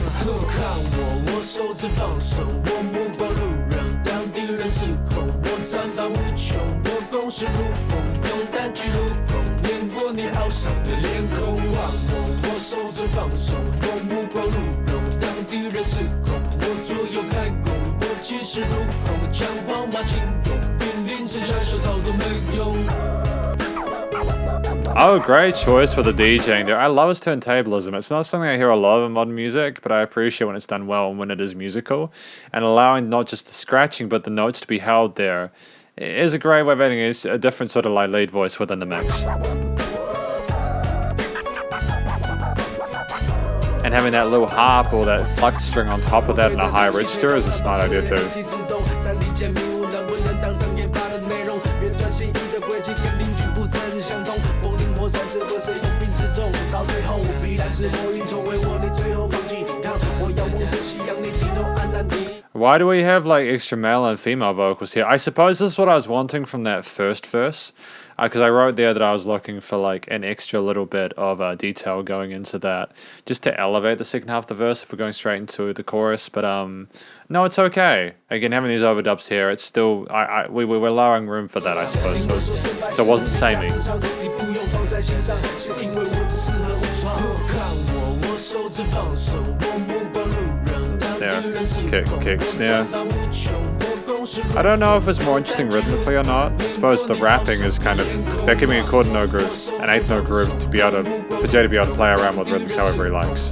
我手指放手，我目光路人，当敌人失控，我残暴无穷，我攻势如风，用单曲如风，碾过你傲上的脸孔，望我手指放手，我目光路人，当敌人失控，我左右开弓，我气势如虹，将黄马惊动，濒临城下手套都没用。 Oh, great choice for the DJing there. I love his turntablism. It's not something I hear a lot of in modern music, but I appreciate when it's done well and when it is musical. And allowing not just the scratching, but the notes to be held there is a great way of adding a different sort of like lead voice within the mix. And having that little harp or that plucked string on top of that in a high register is a smart idea too. Why do we have like extra male and female vocals here? I suppose this is what I was wanting from that first verse, because I wrote there that I was looking for like an extra little bit of detail going into that, just to elevate the second half of the verse if we're going straight into the chorus. But no, it's okay. Again, having these overdubs here, it's still we were allowing room for that, I suppose. So it wasn't samey. Snare, kick, snare. I don't know if it's more interesting rhythmically or not. I suppose the rapping is kind of, they're giving a chord note groove, an eighth note groove to be able to, for Jay to be able to play around with rhythms however he likes.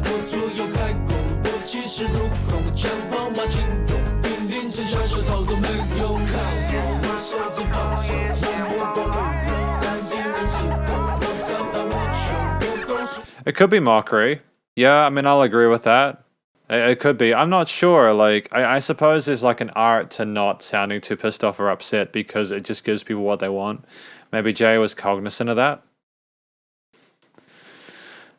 It could be mockery. Yeah, I mean, I'll agree with that. It could be. I'm not sure. Like, I suppose there's like an art to not sounding too pissed off or upset because it just gives people what they want. Maybe Jay was cognizant of that.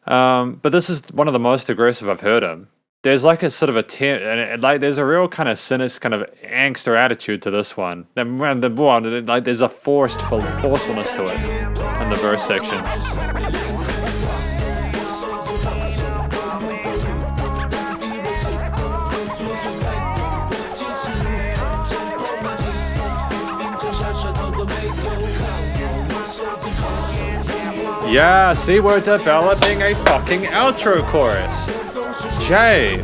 But this is one of the most aggressive I've heard him. There's like a sort of like there's a real kind of cynic kind of angst or attitude to this one. Like there's a forcefulness to it in the verse sections. Yeah, see, we're developing a fucking outro chorus. Jay,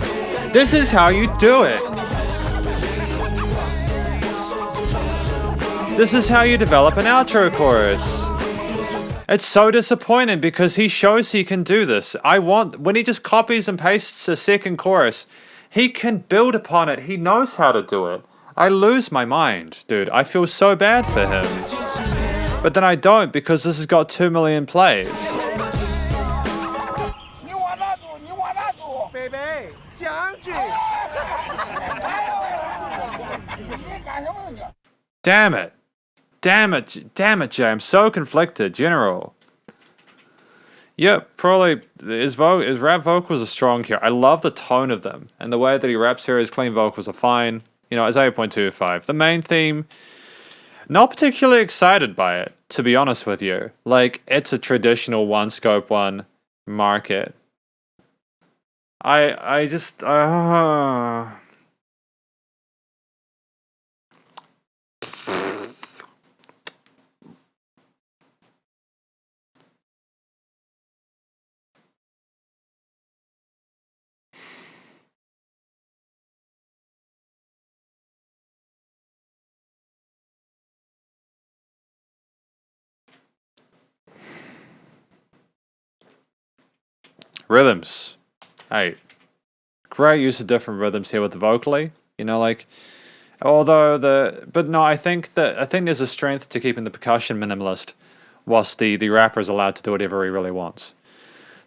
this is how you do it. This is how you develop an outro chorus. It's so disappointing because he shows he can do this. When he just copies and pastes a second chorus, he can build upon it. He knows how to do it. I lose my mind, dude. I feel so bad for him. But then I don't because this has got 2 million plays. Damn it. Damn it, Jay. I'm so conflicted, General. Yep, probably his rap vocals are strong here. I love the tone of them. And the way that he raps here, his clean vocals are fine. You know, it's 8.25. The main theme, not particularly excited by it, to be honest with you. Like, it's a traditional one scope, one market. I just... Rhythms. Hey, great use of different rhythms here with the vocally. You know, like, but no, I think there's a strength to keeping the percussion minimalist, whilst the rapper is allowed to do whatever he really wants.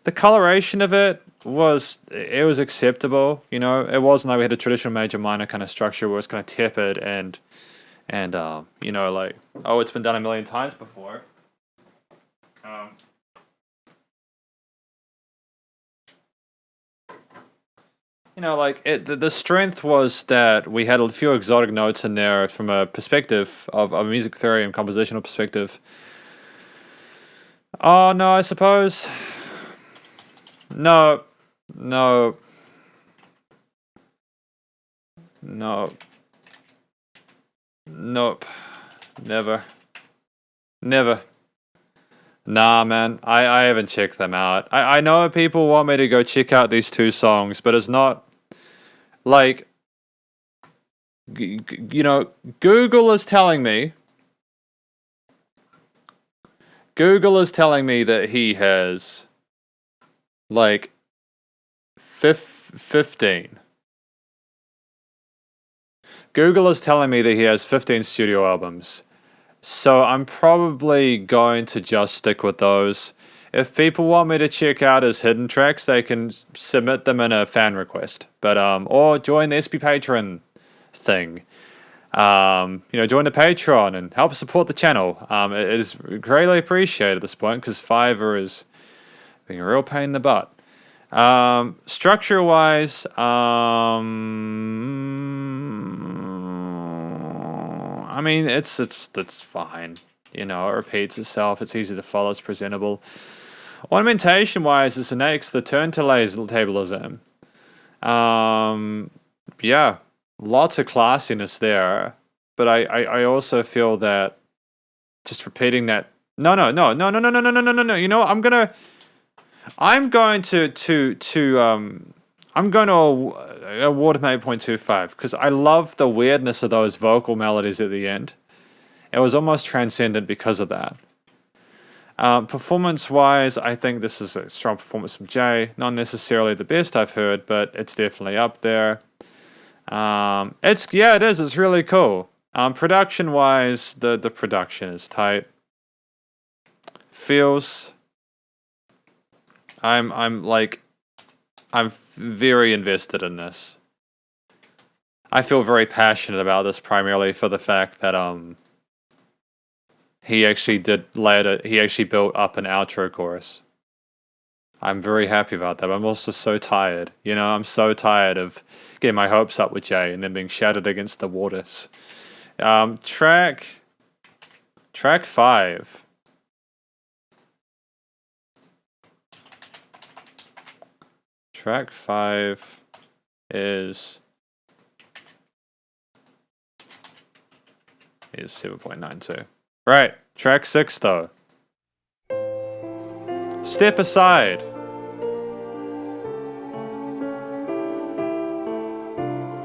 The coloration of it was acceptable. You know, it wasn't like we had a traditional major minor kind of structure where it's kind of tepid and you know, like, oh, it's been done a million times before. You know, like, the strength was that we had a few exotic notes in there from a perspective of a music theory and compositional perspective. Oh, no, I suppose. No. Nope. Never. Nah, man, I haven't checked them out. I know people want me to go check out these two songs, but it's not like, you know, Google is telling me that he has like 15. Google is telling me that he has 15 studio albums. So I'm probably going to just stick with those. If people want me to check out his hidden tracks, they can submit them in a fan request. But or join the SP Patreon thing. You know, join the Patreon and help support the channel. It is greatly appreciated at this point because Fiverr is being a real pain in the butt. Structure-wise, I mean, it's fine. You know, it repeats itself. It's easy to follow. It's presentable. Ornamentation-wise, it's innate. The turntablism. Yeah, lots of classiness there. But I also feel that just repeating that. No. You know, I'm going to award him 8.25 because I love the weirdness of those vocal melodies at the end. It was almost transcendent because of that. Performance-wise, I think this is a strong performance from Jay. Not necessarily the best I've heard, but it's definitely up there. It is. It's really cool. Production-wise, the production is tight. Feels. I'm very invested in this. I feel very passionate about this primarily for the fact that he actually built up an outro chorus. I'm very happy about that. But I'm also so tired. You know, I'm so tired of getting my hopes up with Jay and then being shattered against the waters. Track 5. Track 5 is 7.92. Right, track 6 though. Step Aside.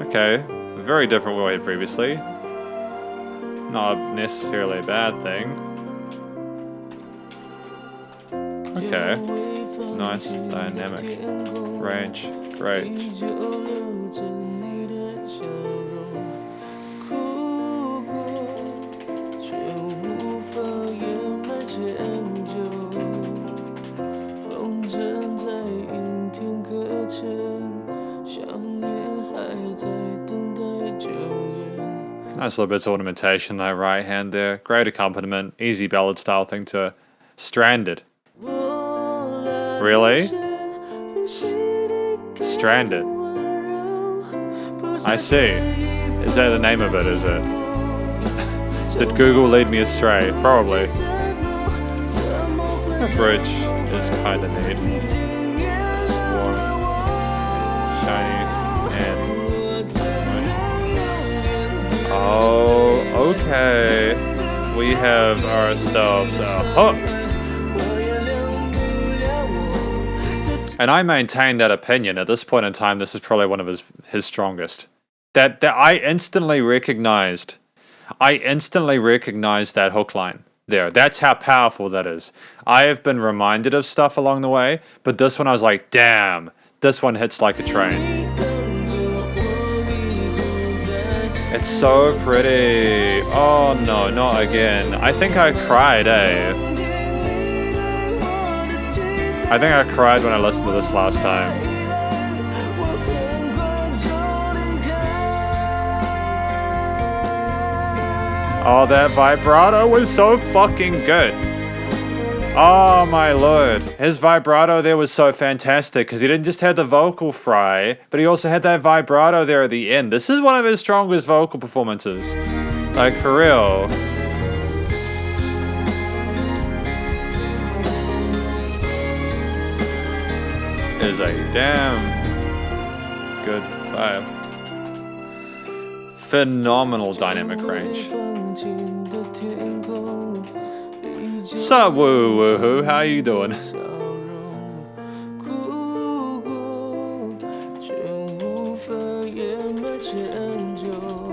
Okay, very different way previously. Not necessarily a bad thing. Okay, nice dynamic range, great. Nice little bits of ornamentation, that right hand there. Great accompaniment, easy ballad style thing to Stranded. Really? Stranded. I see. Is that the name of it, is it? Did Google lead me astray? Probably. The bridge is kind of neat. It's warm, shiny, and... Oh, okay. We have ourselves a hook. And I maintain that opinion. At this point in time, this is probably one of his strongest. That I instantly recognized that hook line there. That's how powerful that is. I have been reminded of stuff along the way, but this one I was like, damn, this one hits like a train. It's so pretty. Oh no, not again. I think I cried, eh? I think I cried when I listened to this last time. Oh, that vibrato was so fucking good. Oh my lord. His vibrato there was so fantastic because he didn't just have the vocal fry, but he also had that vibrato there at the end. This is one of his strongest vocal performances. Like, for real. Is a damn good vibe. Phenomenal dynamic range. Sup, woohoo, how you doing?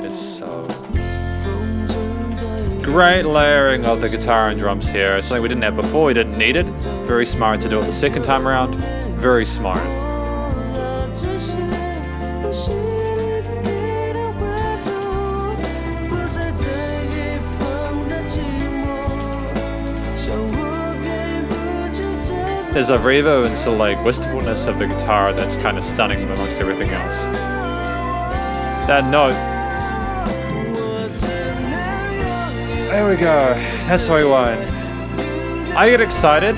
It's so great layering of the guitar and drums here. Something we didn't have before, we didn't need it. Very smart to do it the second time around. Very smart. There's a reverb and sort of like wistfulness of the guitar that's kind of stunning amongst everything else. That note. There we go. That's what we want. I get excited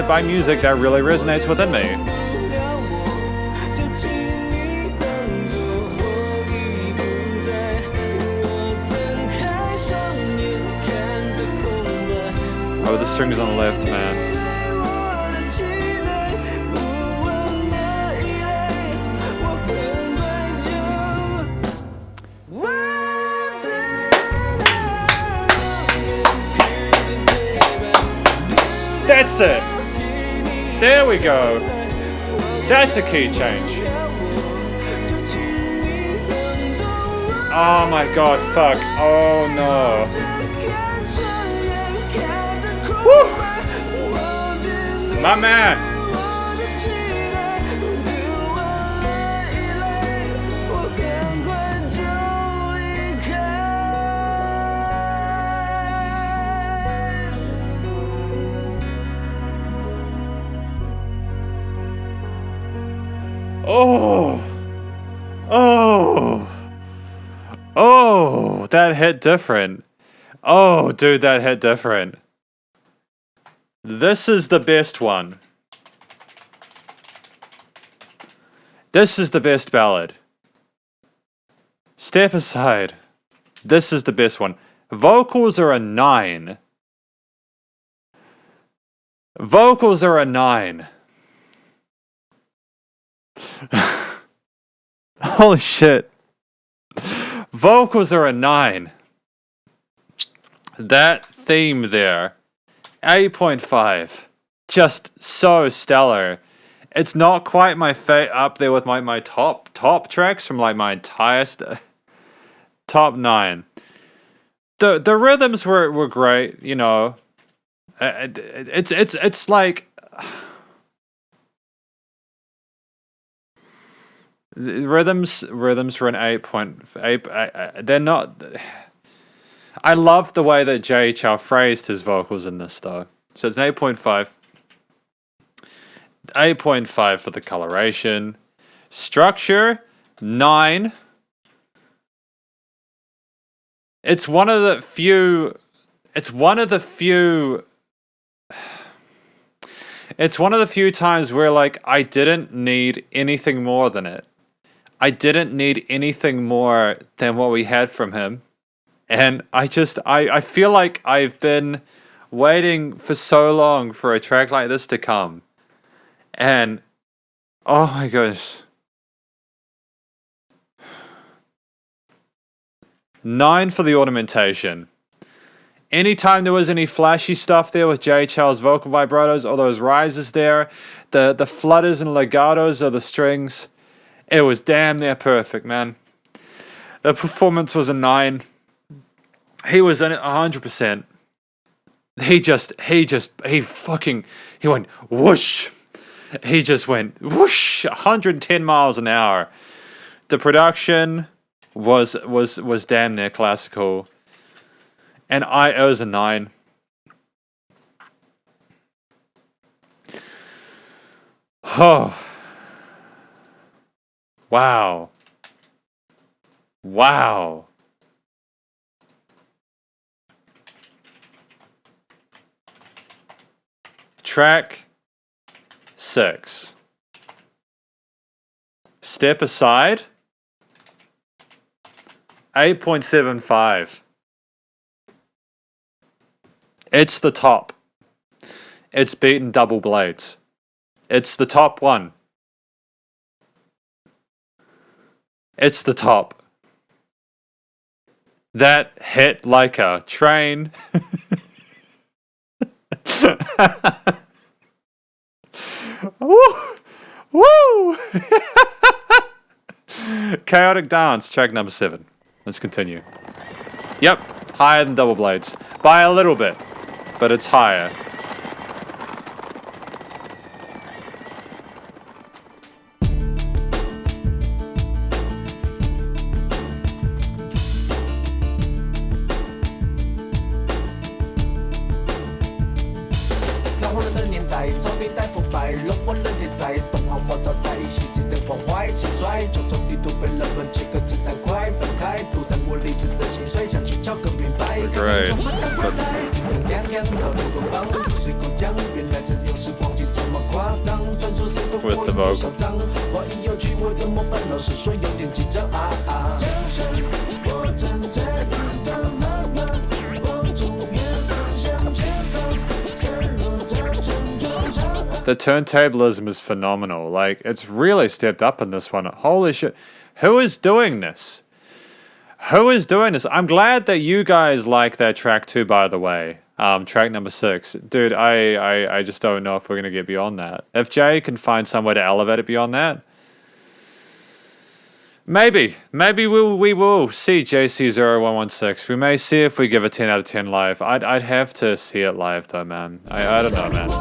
by music that really resonates within me. Oh, the strings on the left, man. That's it. There we go. That's a key change. Oh my god, fuck. Oh no. Woo! My man. Oh. Oh. Oh, that hit different. Oh, dude, that hit different. This is the best one. This is the best ballad. Step aside. This is the best one. Vocals are a 9. Vocals are a 9. Holy shit. Vocals are a 9. That theme there, 8.5. Just so stellar. It's not quite my up there with my top tracks from like my entire top 9. The rhythms were great, you know. It's like rhythms for an 8.8. They're not. I love the way that Jay Chou phrased his vocals in this though. So it's an 8.5. 8.5 for the coloration. Structure 9. It's one of the few times where like I didn't need anything more than it. I didn't need anything more than what we had from him. And I feel like I've been waiting for so long for a track like this to come. And oh my goodness. 9 for the ornamentation. Anytime there was any flashy stuff there with Jay Chou's vocal vibratos or those rises there, the flutters and legatos of the strings, it was damn near perfect, man. The performance was a 9. He was in it 100%. He went whoosh. He just went whoosh, 110 miles an hour. The production was damn near classical. And it was a 9. Oh. Wow. Wow. Track 6. Step aside. 8.75. It's the top. It's beaten Double Blades. It's the top one. It's the top. That hit like a train. Woo! Woo! Chaotic Dance, track number 7. Let's continue. Yep, higher than Double Blades. By a little bit, but it's higher. Great. With the vocal. The turntablism is phenomenal. Like, it's really stepped up in this one. Holy shit. Who is doing this? Who is doing this? I'm glad that you guys like that track too, by the way. Track number 6. Dude, I just don't know if we're going to get beyond that. If Jay can find some way to elevate it beyond that, maybe we will see JC0116. We may see if we give a 10 out of 10 live. I'd have to see it live though, man. I don't know, man.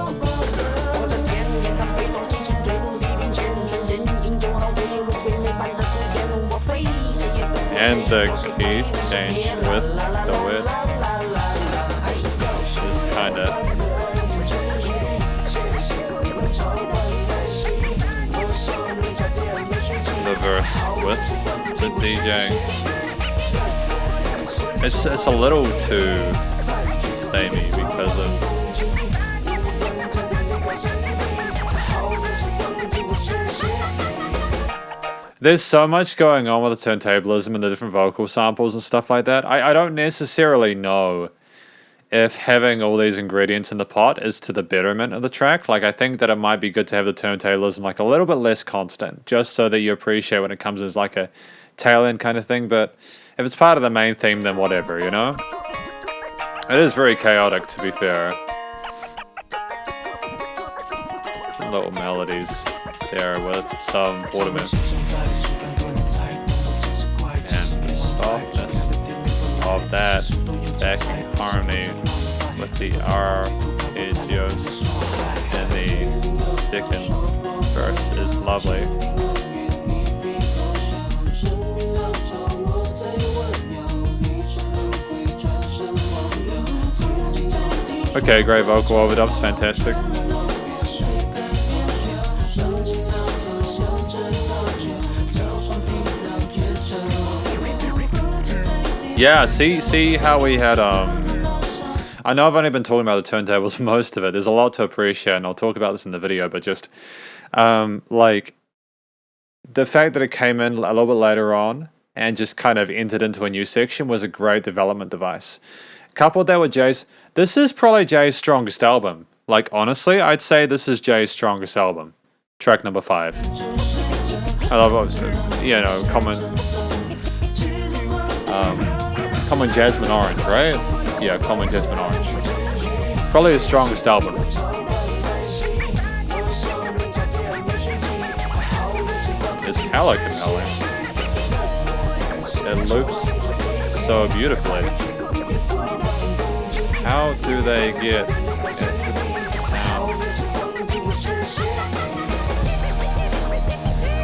And the key change with the width is kinda the verse with the DJing. It's a little too samey because of there's so much going on with the turntablism and the different vocal samples and stuff like that. I don't necessarily know if having all these ingredients in the pot is to the betterment of the track. Like, I think that it might be good to have the turntablism like a little bit less constant, just so that you appreciate when it comes as like a tail end kind of thing. But if it's part of the main theme, then whatever, you know? It is very chaotic, to be fair. Little melodies there with some ornament. And the softness of that back in harmony with the arpeggios in the second verse is lovely. Okay, great vocal overdubs, fantastic. Yeah, see how we had, I know I've only been talking about the turntables most of it. There's a lot to appreciate, and I'll talk about this in the video, but just, like, the fact that it came in a little bit later on and just kind of entered into a new section was a great development device. Coupled that with Jay's, this is probably Jay's strongest album. Like, honestly, I'd say this is Jay's strongest album. Track number 5. I love, you know, Common Jasmine Orange, right? Yeah, Common Jasmine Orange. Probably his strongest album. It's hella compelling. It loops so beautifully. How do they get it to sound?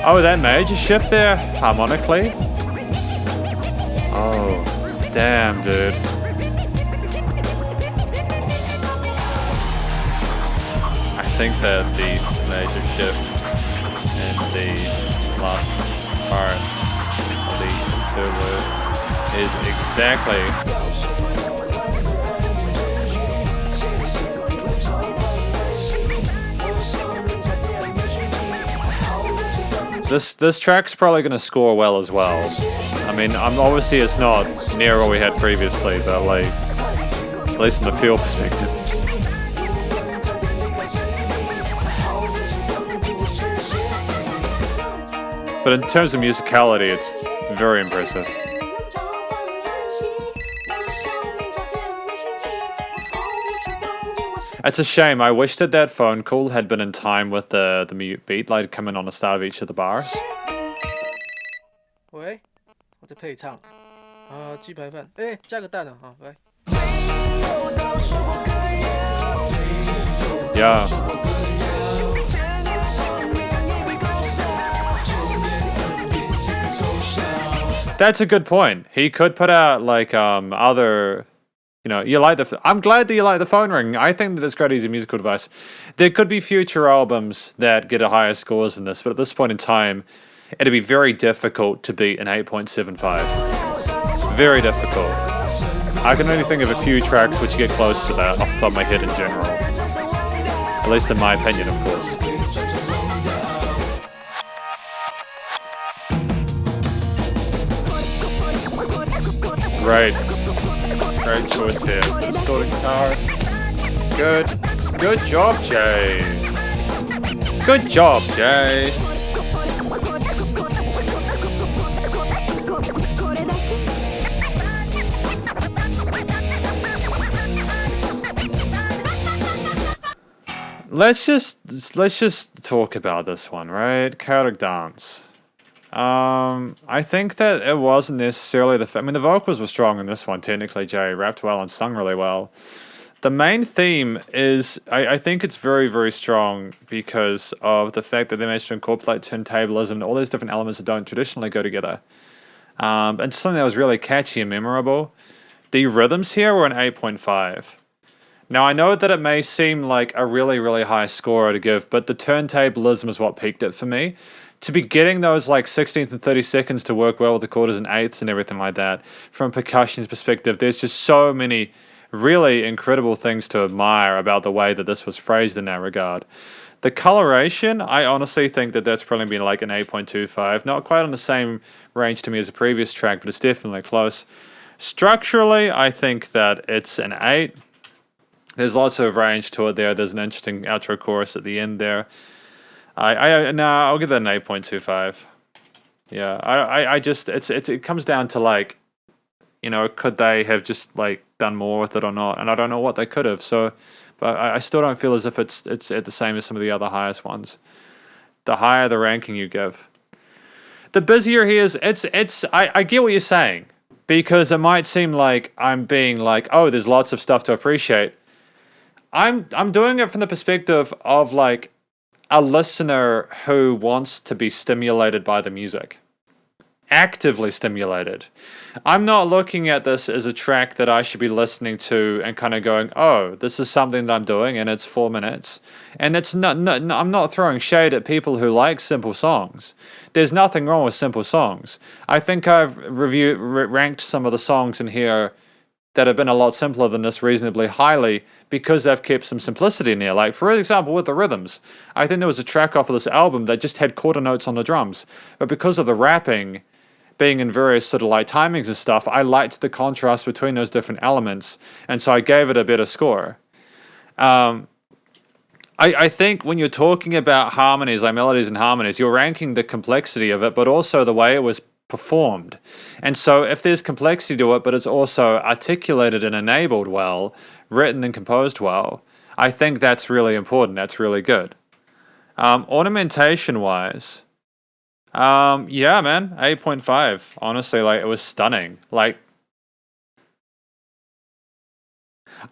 Oh, that major shift there, harmonically? Oh, damn, dude. I think that the major shift in the last part of the interlude is exactly this track's probably going to score well as well. I mean, obviously it's not near what we had previously, but like, at least from the feel perspective. But in terms of musicality, it's very impressive. It's a shame. I wish that that phone call had been in time with the mute beat, like coming on the start of each of the bars. 喂，我在配唱，鸡排饭，哎，加个蛋啊，好，拜。Yeah. That's a good point. He could put out like other, you know, you like the. I'm glad that you like the phone ring. I think that it's great as a musical device. There could be future albums that get a higher scores than this, but at this point in time, it'd be very difficult to beat an 8.75. Very difficult. I can only think of a few tracks which get close to that off the top of my head in general. At least in my opinion, of course. Great. Great choice here. Distorted guitars. Good job, Jay. Good job, Jay. Let's just talk about this one, right? Chaotic dance. I think that it wasn't necessarily I mean, the vocals were strong in this one. Technically, Jay rapped well and sung really well. The main theme is, I think it's very, very strong because of the fact that they managed to incorporate turntablism and all those different elements that don't traditionally go together. And something that was really catchy and memorable. The rhythms here were an 8.5. Now, I know that it may seem like a really, really high score to give, but the turntablism is what peaked it for me. To be getting those like 16th and 32nds to work well with the quarters and eighths and everything like that, from a percussion's perspective, there's just so many really incredible things to admire about the way that this was phrased in that regard. The coloration, I honestly think that that's probably been like an 8.25. Not quite on the same range to me as the previous track, but it's definitely close. Structurally, I think that it's an 8. There's lots of range to it there. There's an interesting outro chorus at the end there. I'll give that an 8.25. Yeah, I just it comes down to like, you know, could they have just like done more with it or not? And I don't know what they could have. So, but I still don't feel as if it's at the same as some of the other highest ones. The higher the ranking you give, the busier he is. I get what you're saying, because it might seem like I'm being like, oh, there's lots of stuff to appreciate. I'm doing it from the perspective of like a listener who wants to be stimulated by the music. Actively stimulated. I'm not looking at this as a track that I should be listening to and kind of going, oh, this is something that I'm doing and it's 4 minutes. And it's not, I'm not throwing shade at people who like simple songs. There's nothing wrong with simple songs. I think I've ranked some of the songs in here that have been a lot simpler than this reasonably highly because they've kept some simplicity in there. Like, for example, with the rhythms. I think there was a track off of this album that just had quarter notes on the drums. But because of the rapping being in various sort of like timings and stuff, I liked the contrast between those different elements. And so I gave it a better score. I think when you're talking about harmonies, like melodies and harmonies, you're ranking the complexity of it, but also the way it was performed. And so if there's complexity to it, but it's also articulated and enabled well, written and composed well, I think that's really important. That's really good. Ornamentation wise, yeah, man, 8.5. Honestly, like, it was stunning. Like,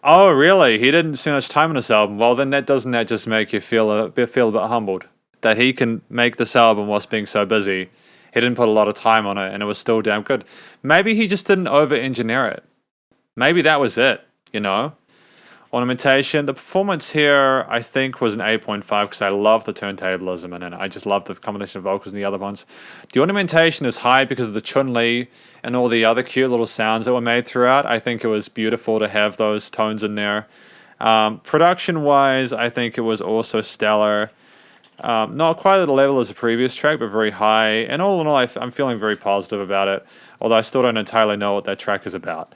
oh, really? He didn't spend much time on this album. Well, then doesn't that just make you feel a bit humbled that he can make this album whilst being so busy? He didn't put a lot of time on it, and it was still damn good. Maybe he just didn't over-engineer it. Maybe that was it, you know? Ornamentation. The performance here, I think, was an 8.5 because I love the turntablism in it. I just love the combination of vocals and the other ones. The ornamentation is high because of the Chun-Li and all the other cute little sounds that were made throughout. I think it was beautiful to have those tones in there. Production-wise, I think it was also stellar. Not quite at the level as the previous track, but very high. And all in all, I'm feeling very positive about it, although I still don't entirely know what that track is about.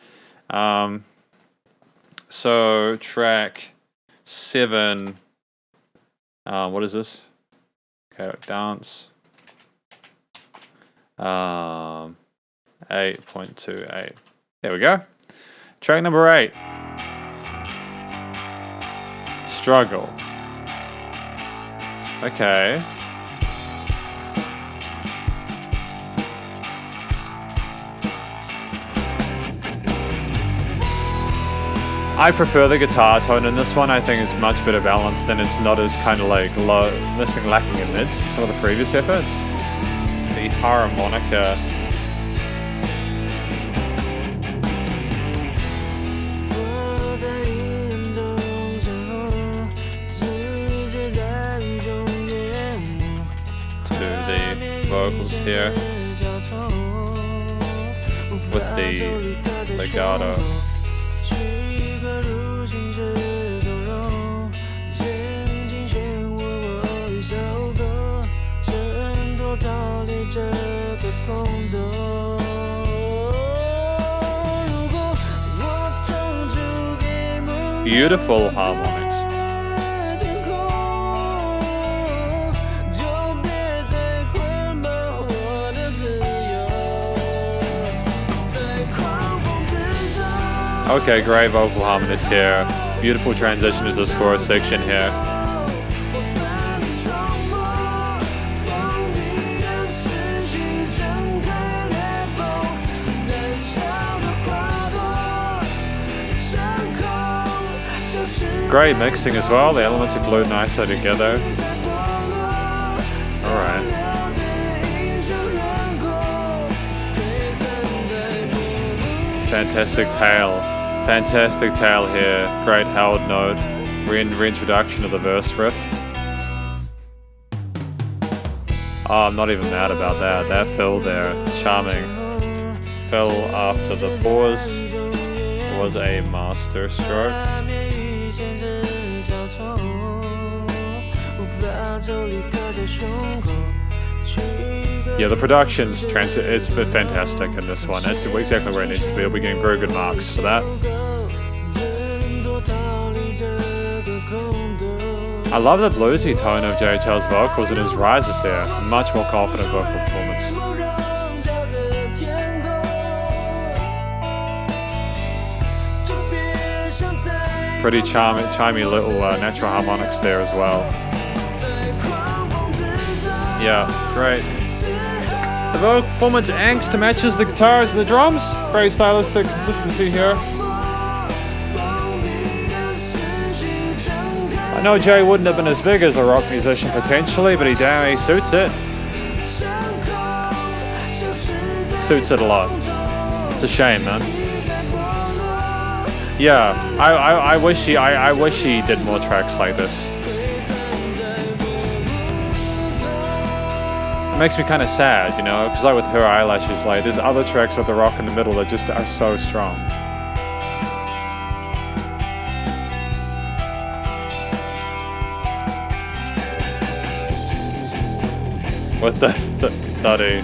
So, track 7. What is this? Okay, dance. 8.28. There we go. Track number 8. Struggle. Okay. I prefer the guitar tone in this one. I think it's much better balanced, and it's not as kind of like lacking in mids some of the previous efforts. The harmonica. Vocals here with the legato. Beautiful harmonics. Okay, great vocal harmonies here. Beautiful transition to the chorus section here. Great mixing as well. The elements are glued nicely together. Alright. Fantastic tail. Fantastic tail here. Great held note. Reintroduction of the verse riff. Oh, I'm not even mad about that. That fill there. Charming. Fill after the pause was a master stroke. Yeah, the production's is fantastic in this one. It's exactly where it needs to be. We're getting very good marks for that. I love the bluesy tone of Jay Chou's vocals and his rises there. Much more confident vocal performance. Pretty chimey little natural harmonics there as well. Yeah, great. The vocal performance angst matches the guitars and the drums. Great stylistic consistency here. I know Jay wouldn't have been as big as a rock musician potentially, but he suits it. Suits it a lot. It's a shame, man. Yeah, I wish he did more tracks like this. It makes me kind of sad, you know, because like with Her Eyelashes, like there's other tracks with the rock in the middle that just are so strong. With the thuddy.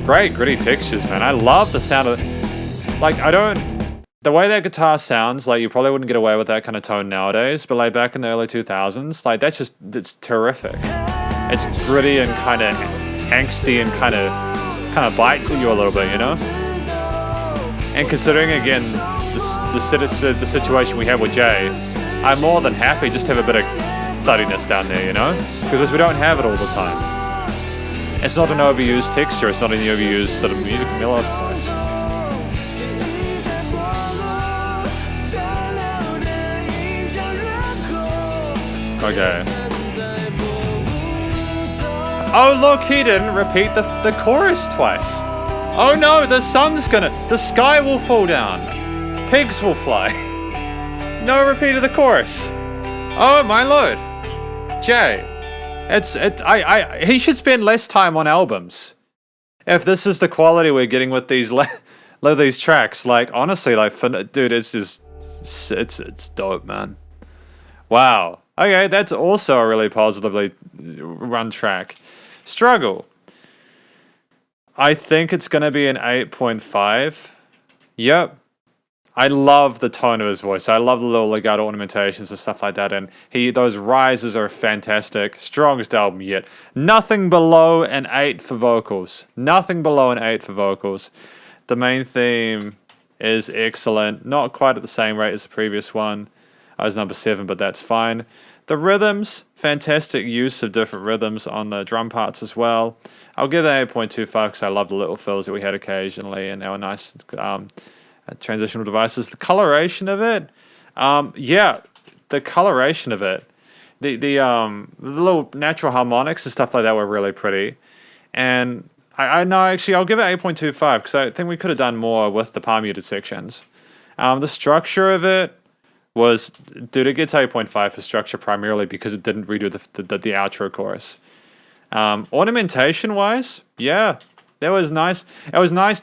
Great gritty textures, man. I love the sound of it. Like, the way that guitar sounds, like, you probably wouldn't get away with that kind of tone nowadays, but like back in the early 2000s, like, it's terrific. It's gritty and kind of angsty and kind of bites at you a little bit, you know? And considering, again, the situation we have with Jay, I'm more than happy just to have a bit of thuddiness down there, you know? Because we don't have it all the time. It's not an overused texture, it's not an overused sort of music melody device. Okay. Oh look, he didn't repeat the chorus twice. Oh no, the sky will fall down. Pigs will fly. No repeat of the chorus. Oh my lord. Jay. He should spend less time on albums. If this is the quality we're getting with these these tracks, like honestly, like dude, it's dope, man. Wow. Okay, that's also a really positively run track. Struggle. I think it's gonna be an 8.5. Yep. I love the tone of his voice. I love the little legato ornamentations and stuff like that. And those rises are fantastic. Strongest album yet. Nothing below an 8 for vocals. Nothing below an 8 for vocals. The main theme is excellent. Not quite at the same rate as the previous one. I was number 7, but that's fine. The rhythms, fantastic use of different rhythms on the drum parts as well. I'll give that 8.25 because I love the little fills that we had occasionally, and they were nice transitional devices. The coloration of it, the coloration of it, the little natural harmonics and stuff like that were really pretty. And I know actually I'll give it 8.25 because I think we could have done more with the palm muted sections. The structure of it was, dude, it gets 8.5 for structure primarily because it didn't redo the outro chorus. Ornamentation wise, yeah. It was nice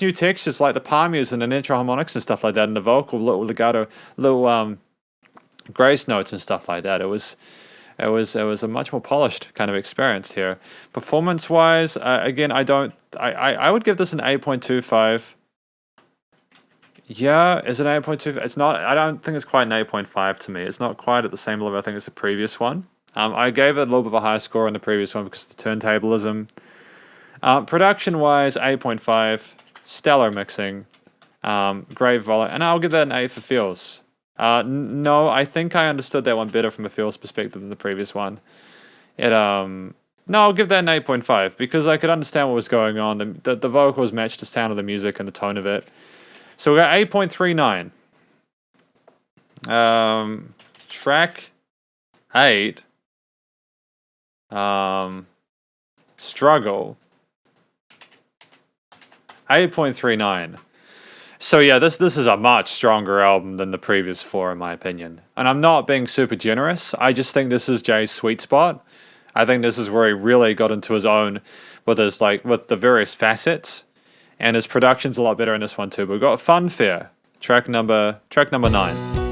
new textures like the palm mutes and the natural harmonics and stuff like that, and the vocal little legato, little grace notes and stuff like that. It was a much more polished kind of experience here. Performance wise, again, I would give this an 8.25. Yeah, is it 8.25? It's not. I don't think it's quite an 8.5 to me. It's not quite at the same level I think as the previous one. I gave it a little bit of a higher score on the previous one because of the turntablism. Production-wise, 8.5. Stellar mixing. Great volume. And I'll give that an 8 for feels. No, I think I understood that one better from a feels perspective than the previous one. No, I'll give that an 8.5 because I could understand what was going on. The vocals matched the sound of the music and the tone of it. So we got 8.39. Track 8. Struggle. 8.39. So yeah, this is a much stronger album than the previous 4 in my opinion. And I'm not being super generous. I just think this is Jay's sweet spot. I think this is where he really got into his own with the various facets. And his production's a lot better in this one too. But we've got Funfair, track number 9.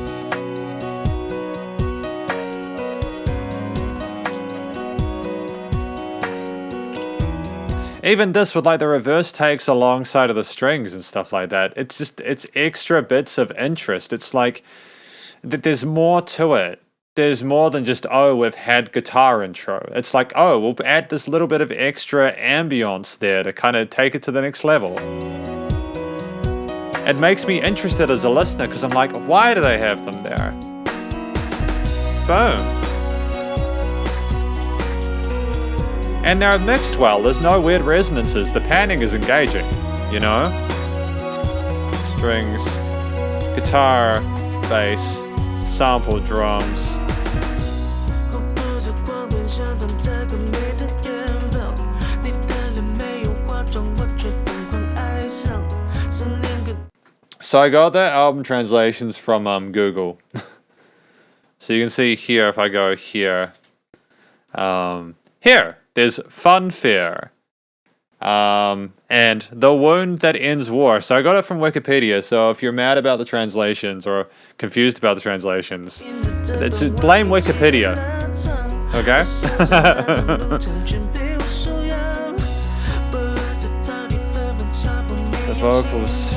Even this with like the reverse takes alongside of the strings and stuff like that. It's extra bits of interest. It's like there's more to it. There's more than just, oh, we've had guitar intro. It's like, oh, we'll add this little bit of extra ambience there to kind of take it to the next level. It makes me interested as a listener because I'm like, why do they have them there? Boom. And they're mixed well. There's no weird resonances. The panning is engaging, you know? Strings, guitar, bass, sample drums. So I got their album translations from Google. So you can see here, if I go here, here, there's Funfair, and The Wound That Ends War. So I got it from Wikipedia, so if you're mad about the translations or confused about the translations, blame Wikipedia, okay? The vocals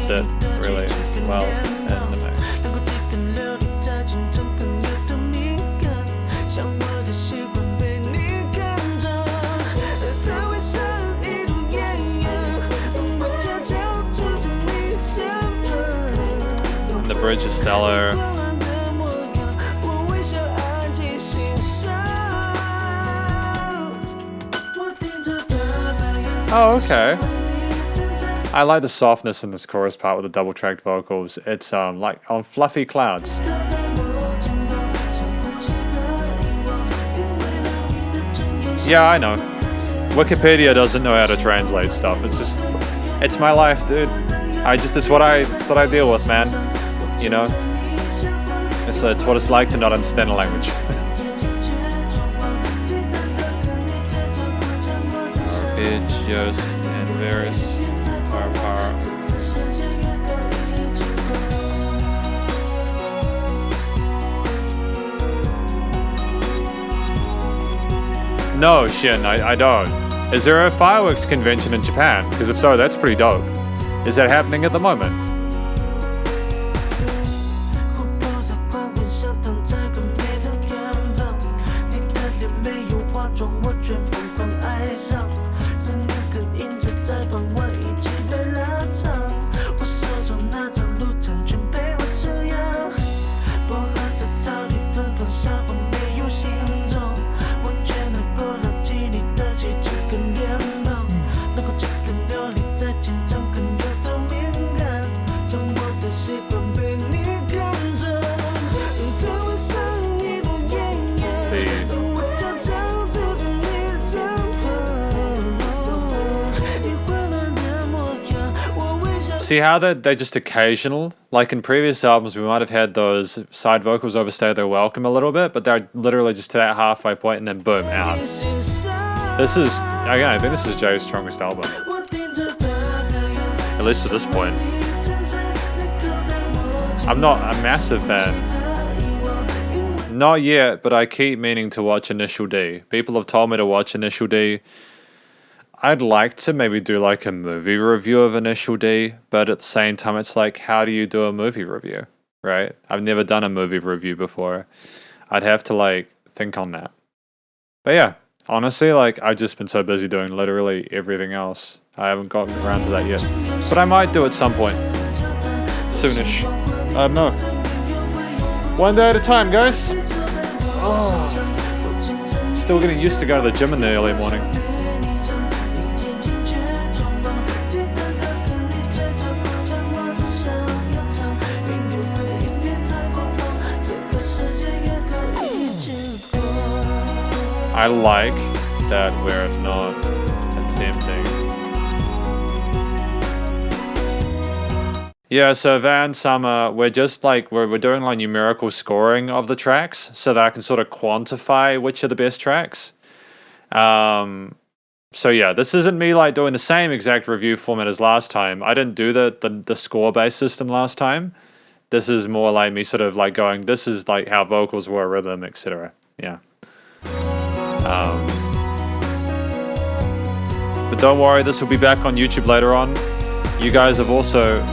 sit really well in the mix. And the bridge is stellar. Oh, okay. I like the softness in this chorus part with the double-tracked vocals. It's like on fluffy clouds. Yeah, I know. Wikipedia doesn't know how to translate stuff. It's my life, dude. It's what I deal with, man. You know? It's what it's like to not understand a language. Arpeggios and various guitar power. No, Shin, I don't. Is there a fireworks convention in Japan? Because if so, that's pretty dope. Is that happening at the moment? See how they're just occasional? Like in previous albums, we might have had those side vocals overstay their welcome a little bit, but they're literally just to that halfway point and then boom, out. This is, again, I think this is Jay's strongest album. At least at this point. I'm not a massive fan. Not yet, but I keep meaning to watch Initial D. People have told me to watch Initial D. I'd like to maybe do like a movie review of Initial D, but at the same time, it's like, how do you do a movie review, right? I've never done a movie review before. I'd have to like think on that. But yeah, Honestly, like, I've just been so busy doing literally everything else. I haven't gotten around to that yet. But I might do at some point. Soonish. I don't know. One day at a time, guys. Oh. Still getting used to going to the gym in the early morning. I like that we're not attempting. Yeah, so Van Summer, we're just like, we're doing like numerical scoring of the tracks so that I can sort of quantify which are the best tracks. So yeah, this isn't me like doing the same exact review format as last time. I didn't do the score-based system last time. This is more like me sort of like going, this is like how vocals were, rhythm, etc. Yeah. But don't worry, this will be back on YouTube later on. You guys have also,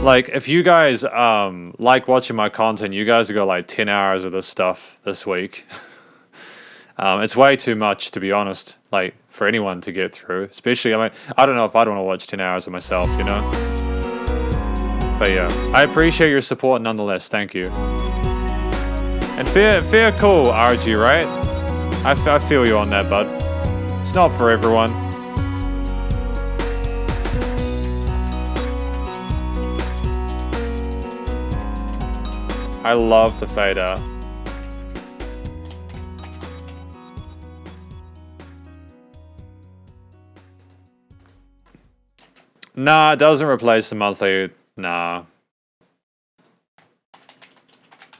like, if you guys like watching my content, you guys have got like 10 hours of this stuff this week. It's way too much, to be honest, like, for anyone to get through. Especially, I mean, I don't know if I'd want to watch 10 hours of myself, you know? But yeah, I appreciate your support nonetheless, thank you. And fair cool, RG, right? I feel you on that, bud. It's not for everyone. I love the fade out. Nah, it doesn't replace the monthly. Nah.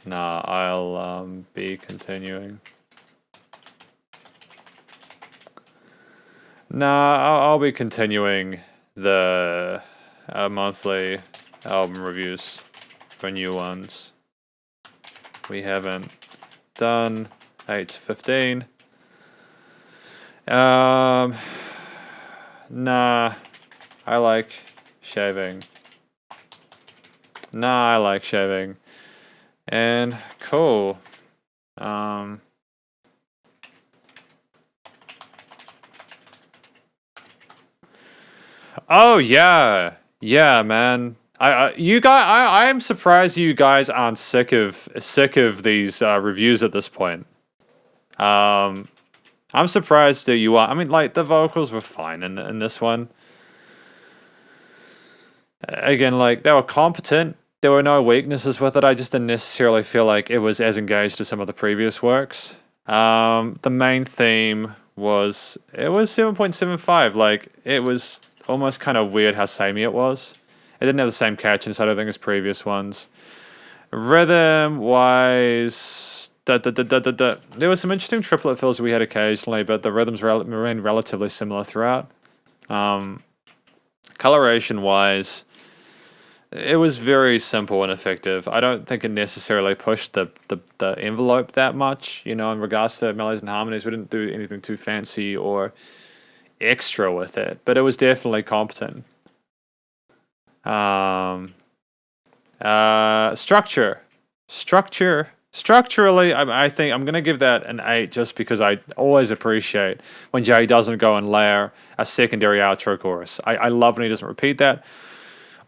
Nah, I'll be continuing. Nah, I'll be continuing the monthly album reviews for new ones. We haven't done 8 to 15. Nah, I like shaving. Nah, I like shaving. And cool. Oh yeah, man. I am surprised you guys aren't sick of these reviews at this point. I'm surprised that you are. I mean, like, the vocals were fine in this one. Again, like, they were competent. There were no weaknesses with it. I just didn't necessarily feel like it was as engaged as some of the previous works. The main theme was 7.75. Like, it was almost kind of weird how samey it was. It didn't have the same catch inside, I think, as previous ones. Rhythm-wise, there were some interesting triplet fills we had occasionally, but the rhythms remained relatively similar throughout. Coloration-wise, it was very simple and effective. I don't think it necessarily pushed the envelope that much, you know, in regards to melodies and harmonies. We didn't do anything too fancy or extra with it, but it was definitely competent. Structurally, I think I'm gonna give that an 8 just because I always appreciate when Jay doesn't go and layer a secondary outro chorus. I love when he doesn't repeat that.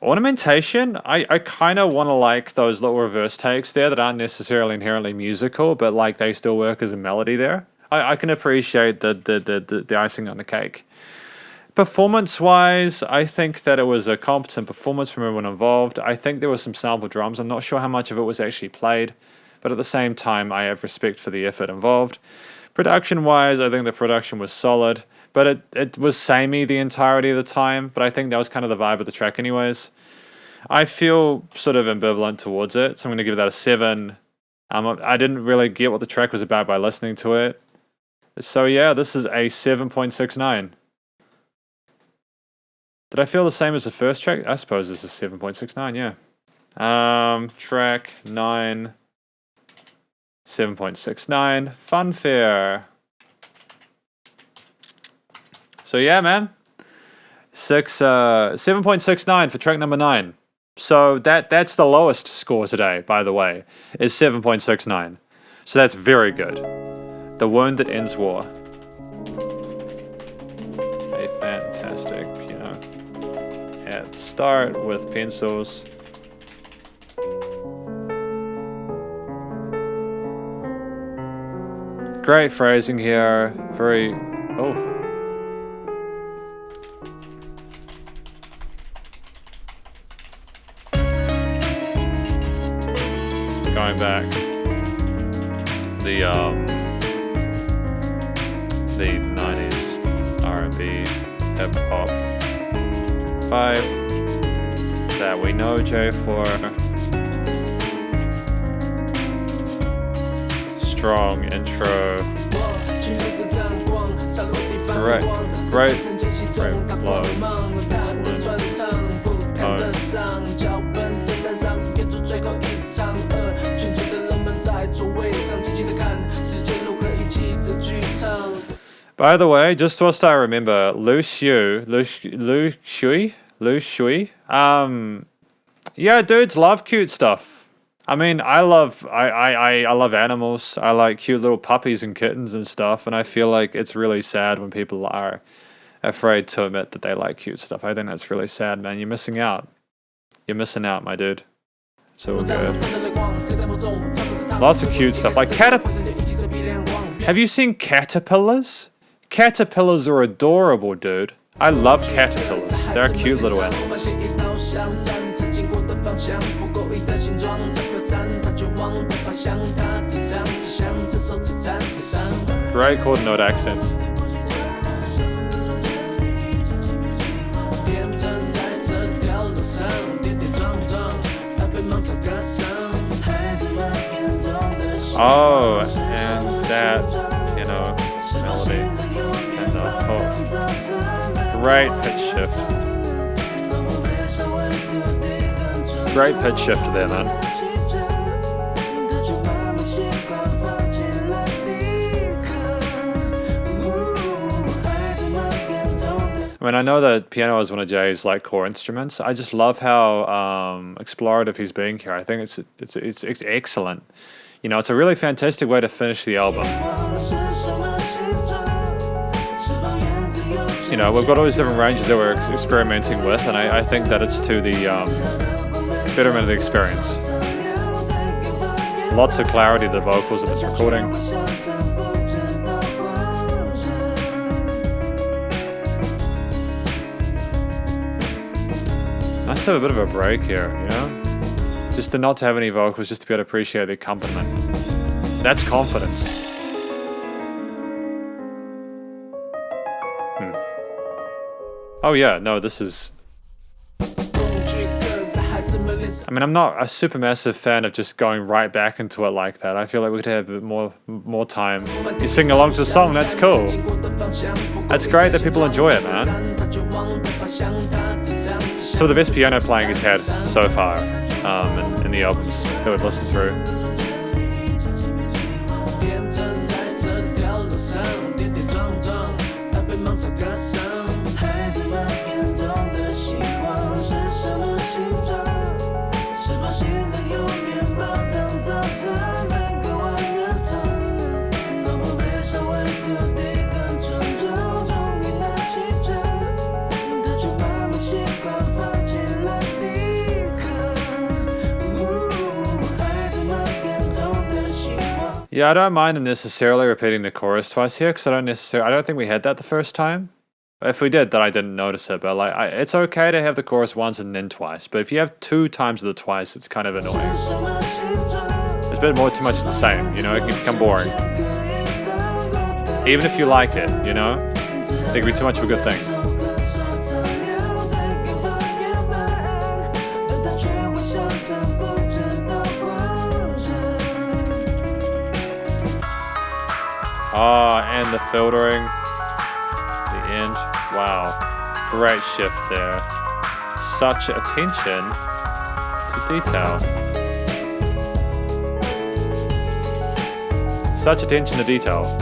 Ornamentation, I kind of want to like those little reverse takes there that aren't necessarily inherently musical, but like they still work as a melody there. I can appreciate the icing on the cake. Performance-wise, I think that it was a competent performance from everyone involved. I think there were some sample drums. I'm not sure how much of it was actually played, but at the same time, I have respect for the effort involved. Production-wise, I think the production was solid, but it was samey the entirety of the time, but I think that was kind of the vibe of the track anyways. I feel sort of ambivalent towards it, so I'm going to give that a 7. I didn't really get what the track was about by listening to it. So yeah, this is a 7.69. Did I feel the same as the first track? I suppose this is 7.69, yeah. Track 9, 7.69, Funfair. So yeah, man. 7.69 for track number 9. So that's the lowest score today, by the way, is 7.69. So that's very good. The Wound That Ends War. A fantastic piano. And start with pencils. Great phrasing here. Very... Oh. Going back. The 90s R&B hip hop vibe that we know Jay for. Strong intro. Great flow. By the way, just whilst I remember, Lu Shui. Yeah, dudes love cute stuff. I mean, I love animals. I like cute little puppies and kittens and stuff, and I feel like it's really sad when people are afraid to admit that they like cute stuff. I think that's really sad, man. You're missing out. You're missing out, my dude. It's all good. Lots of cute stuff. Like have you seen caterpillars? Caterpillars are adorable, dude. I love caterpillars. They're cute little animals. Great chord note accents. Oh, and that, you know, melody and the hook. Great pitch shift. Great pitch shift there, man. I mean, I know that piano is one of Jay's like core instruments. I just love how explorative he's being here. I think it's excellent. You know, it's a really fantastic way to finish the album. You know, we've got all these different ranges that we're experimenting with, and I think that it's to the betterment of the experience. Lots of clarity to the vocals in this recording. Nice to have a bit of a break here, you know? Just to not to have any vocals, just to be able to appreciate the accompaniment. That's confidence. Oh yeah, no, this is... I mean, I'm not a super massive fan of just going right back into it like that. I feel like we could have a bit more time. You sing along to the song, that's cool. That's great that people enjoy it, man. Some of the best piano playing he's had so far in the albums that we've listened through. Yeah, I don't mind necessarily repeating the chorus twice here because I don't think we had that the first time. If we did, then I didn't notice it. But like, it's okay to have the chorus once and then twice. But if you have 2 times of the twice, it's kind of annoying. It's a bit too much of the same. You know, it can become boring. Even if you like it, you know, it can be too much of a good thing. Oh, and the filtering, the end, wow, great shift there. Such attention to detail. Such attention to detail.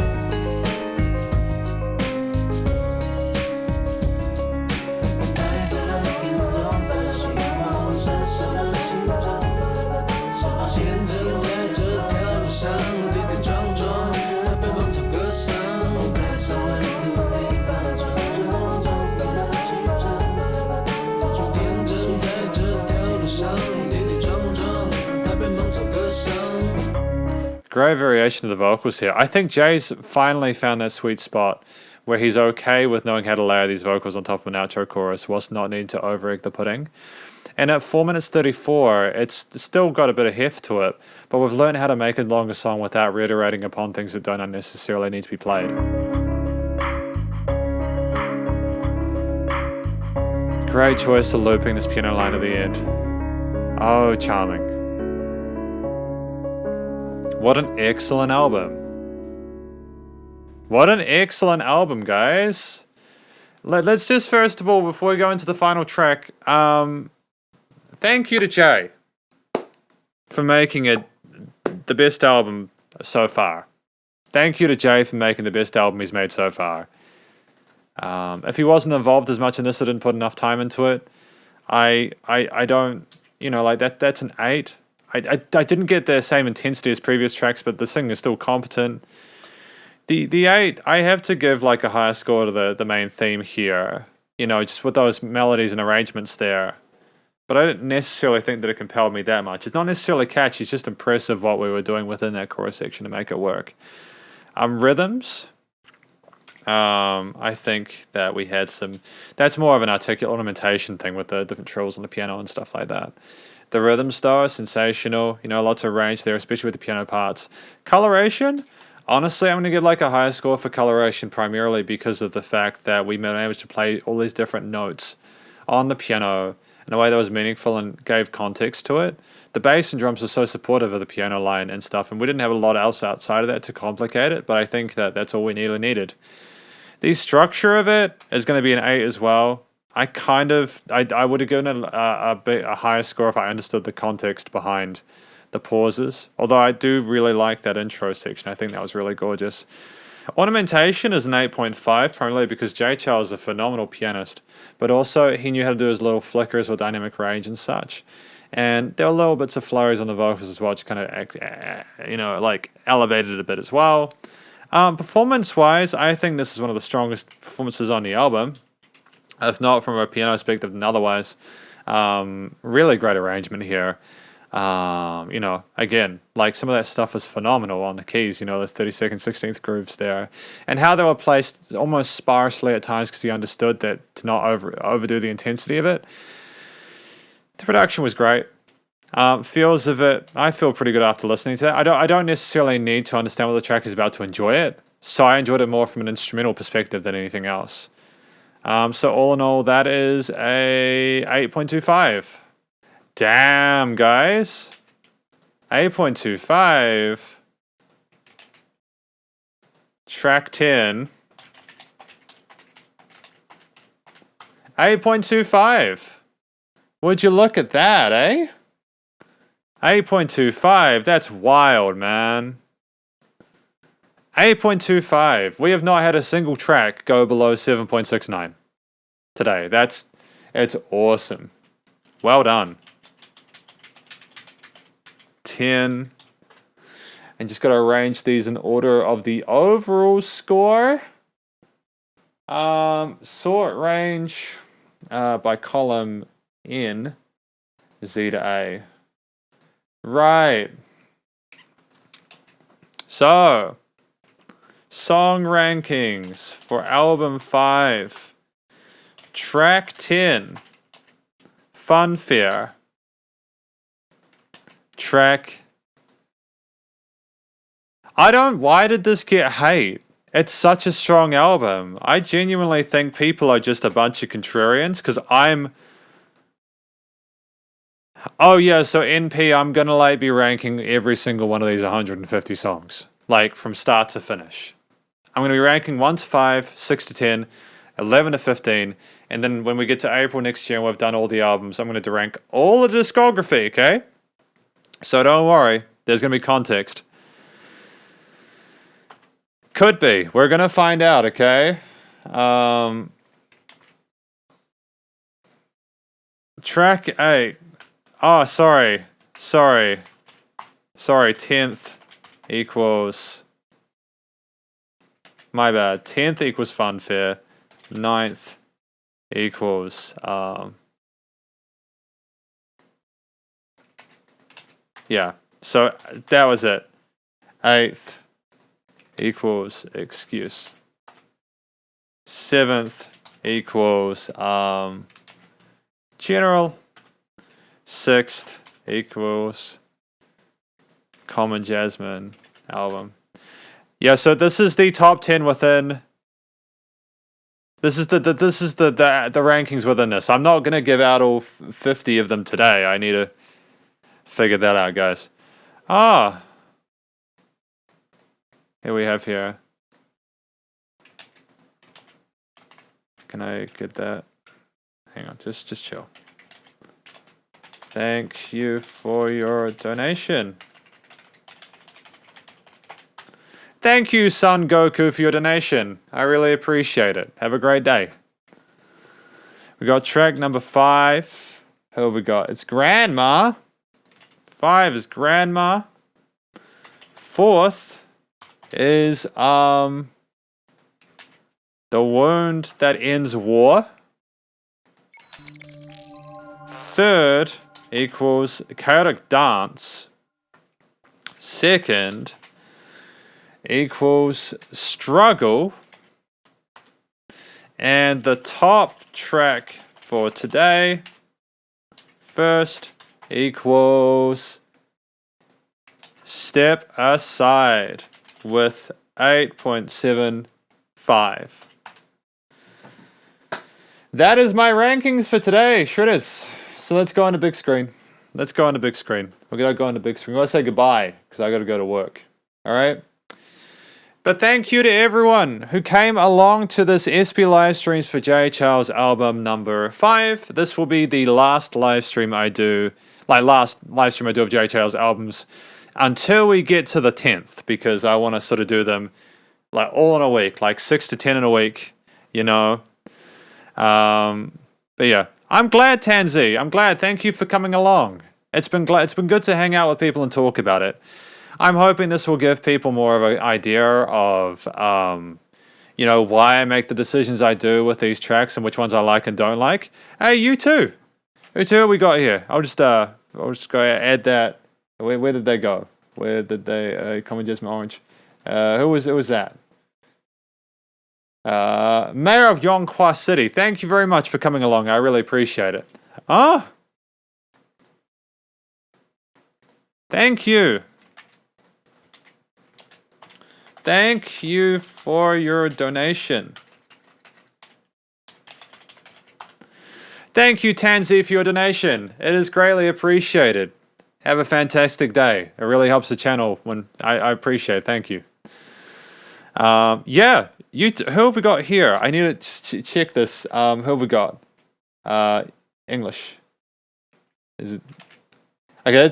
Great variation of the vocals here. I think Jay's finally found that sweet spot where he's okay with knowing how to layer these vocals on top of an outro chorus whilst not needing to over egg the pudding. And at 4 minutes 34, it's still got a bit of heft to it, but we've learned how to make a longer song without reiterating upon things that don't unnecessarily need to be played. Great choice of looping this piano line at the end. Oh, charming. What an excellent album. What an excellent album, guys. Let's just, first of all, before we go into the final track, thank you to Jay for making it the best album so far. Thank you to Jay for making the best album he's made so far. If he wasn't involved as much in this, I didn't put enough time into it. I don't, like that's an 8. I didn't get the same intensity as previous tracks, but the singing is still competent. The 8, I have to give like a higher score to the main theme here. Just with those melodies and arrangements there. But I didn't necessarily think that it compelled me that much. It's not necessarily catchy, it's just impressive what we were doing within that chorus section to make it work. Rhythms. I think that we had that's more of an articulate ornamentation thing with the different trills on the piano and stuff like that. The rhythms though are sensational, lots of range there, especially with the piano parts. Coloration, honestly, I'm going to give like a higher score for coloration primarily because of the fact that we managed to play all these different notes on the piano in a way that was meaningful and gave context to it. The bass and drums were so supportive of the piano line and stuff, and we didn't have a lot else outside of that to complicate it, but I think that that's all we really needed. The structure of it is going to be an 8 as well. I would have given it a higher score if I understood the context behind the pauses, although I do really like that intro section. I think that was really gorgeous. Ornamentation is an 8.5, primarily because Jay Chou is a phenomenal pianist, but also he knew how to do his little flickers or dynamic range and such. And there were little bits of flurries on the vocals as well, which kind of, like elevated it a bit as well. Performance-wise, I think this is one of the strongest performances on the album, if not from a piano perspective than otherwise. Really great arrangement here. Again, like some of that stuff is phenomenal on the keys, those 32nd, 16th grooves there. And how they were placed almost sparsely at times because he understood that to not overdo the intensity of it. The production was great. Feels of it, I feel pretty good after listening to that. I don't necessarily need to understand what the track is about to enjoy it. So I enjoyed it more from an instrumental perspective than anything else. So all in all, that is a 8.25. Damn, guys. 8.25. Track 10. 8.25. Would you look at that, eh? 8.25. That's wild, man. 8.25. We have not had a single track go below 7.69 today. It's awesome. Well done. 10. And just got to arrange these in order of the overall score. Sort range by column N, Z to A. Right. So, song rankings for album 5. Track 10. Funfair. Why did this get hate? It's such a strong album. I genuinely think people are just a bunch of contrarians because oh yeah, so NP, I'm gonna be ranking every single one of these 150 songs. From start to finish. I'm gonna be ranking 1 to 5, 6 to 10, 11 to 15, and then when we get to April next year and we've done all the albums, I'm gonna rank all the discography, okay? So don't worry, there's gonna be context. Could be. We're gonna find out, okay? Track 8. Oh, sorry. 10th equals... My bad. 10th equals Funfair. 9th equals... Yeah. So, that was it. 8th equals excuse. 7th equals general. 6th equals Common Jasmine album. Yeah, so this is the top 10 within. This is the rankings within this. I'm not gonna give out all 50 of them today. I need to figure that out, guys. Here we have here. Can I get that? Hang on, just chill. Thank you for your donation. Thank you, Son Goku, for your donation. I really appreciate it. Have a great day. We got track number 5. Who have we got? It's Grandma. 5 is Grandma. 4th is The Wound That Ends War. 3rd equals Chaotic Dance. 2nd equals Struggle. And the top track for today, 1st equals Step Aside with 8.75. That is my rankings for today, Shredders. So let's go on the big screen. We're going to go on the big screen. We're going to say goodbye because I got to go to work. All right? But thank you to everyone who came along to this SP live streams for Jay Chou's album number 5. This will be the last live stream I do of Jay Chou's albums until we get to the 10th, because I want to sort of do them like all in a week, like 6 to 10 in a week, you know. But yeah, I'm glad, Tanzi. I'm glad. Thank you for coming along. It's been good to hang out with people and talk about it. I'm hoping this will give people more of an idea of, you know, why I make the decisions I do with these tracks and which ones I like and don't like. Hey, you too. Who too we got here? I'll just go add that. Where did they go? Where did they? Common Jasmine Orange. Who was that? Mayor of Yonghua City. Thank you very much for coming along. I really appreciate it. Thank you. Thank you for your donation. Thank you, Tanzi, for your donation. It is greatly appreciated. Have a fantastic day. It really helps the channel when I appreciate it. Thank you. Yeah, who have we got here? I need to check this. Who have we got? English. Is it? Okay,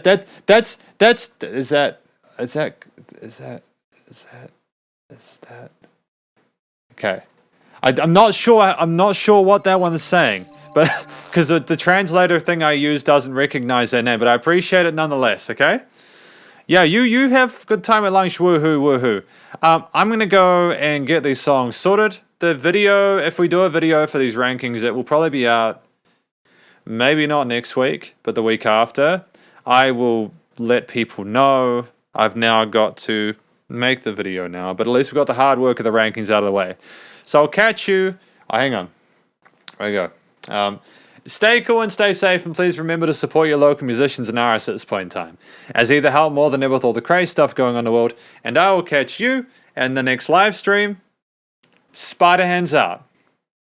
is that? Okay. I'm not sure what that one is saying, but because the translator thing I use doesn't recognize their name, but I appreciate it nonetheless. Okay. Yeah, you have good time at lunch. Woohoo. I'm gonna go and get these songs sorted. The video, if we do a video for these rankings, it will probably be out maybe not next week, but the week after. I will let people know I've now got to make the video now, but at least we've got the hard work of the rankings out of the way. So I'll catch you. Hang on. There you go. Stay cool and stay safe, and please remember to support your local musicians and artists at this point in time, as either help more than ever with all the crazy stuff going on in the world. And I will catch you in the next live stream. Spider hands out.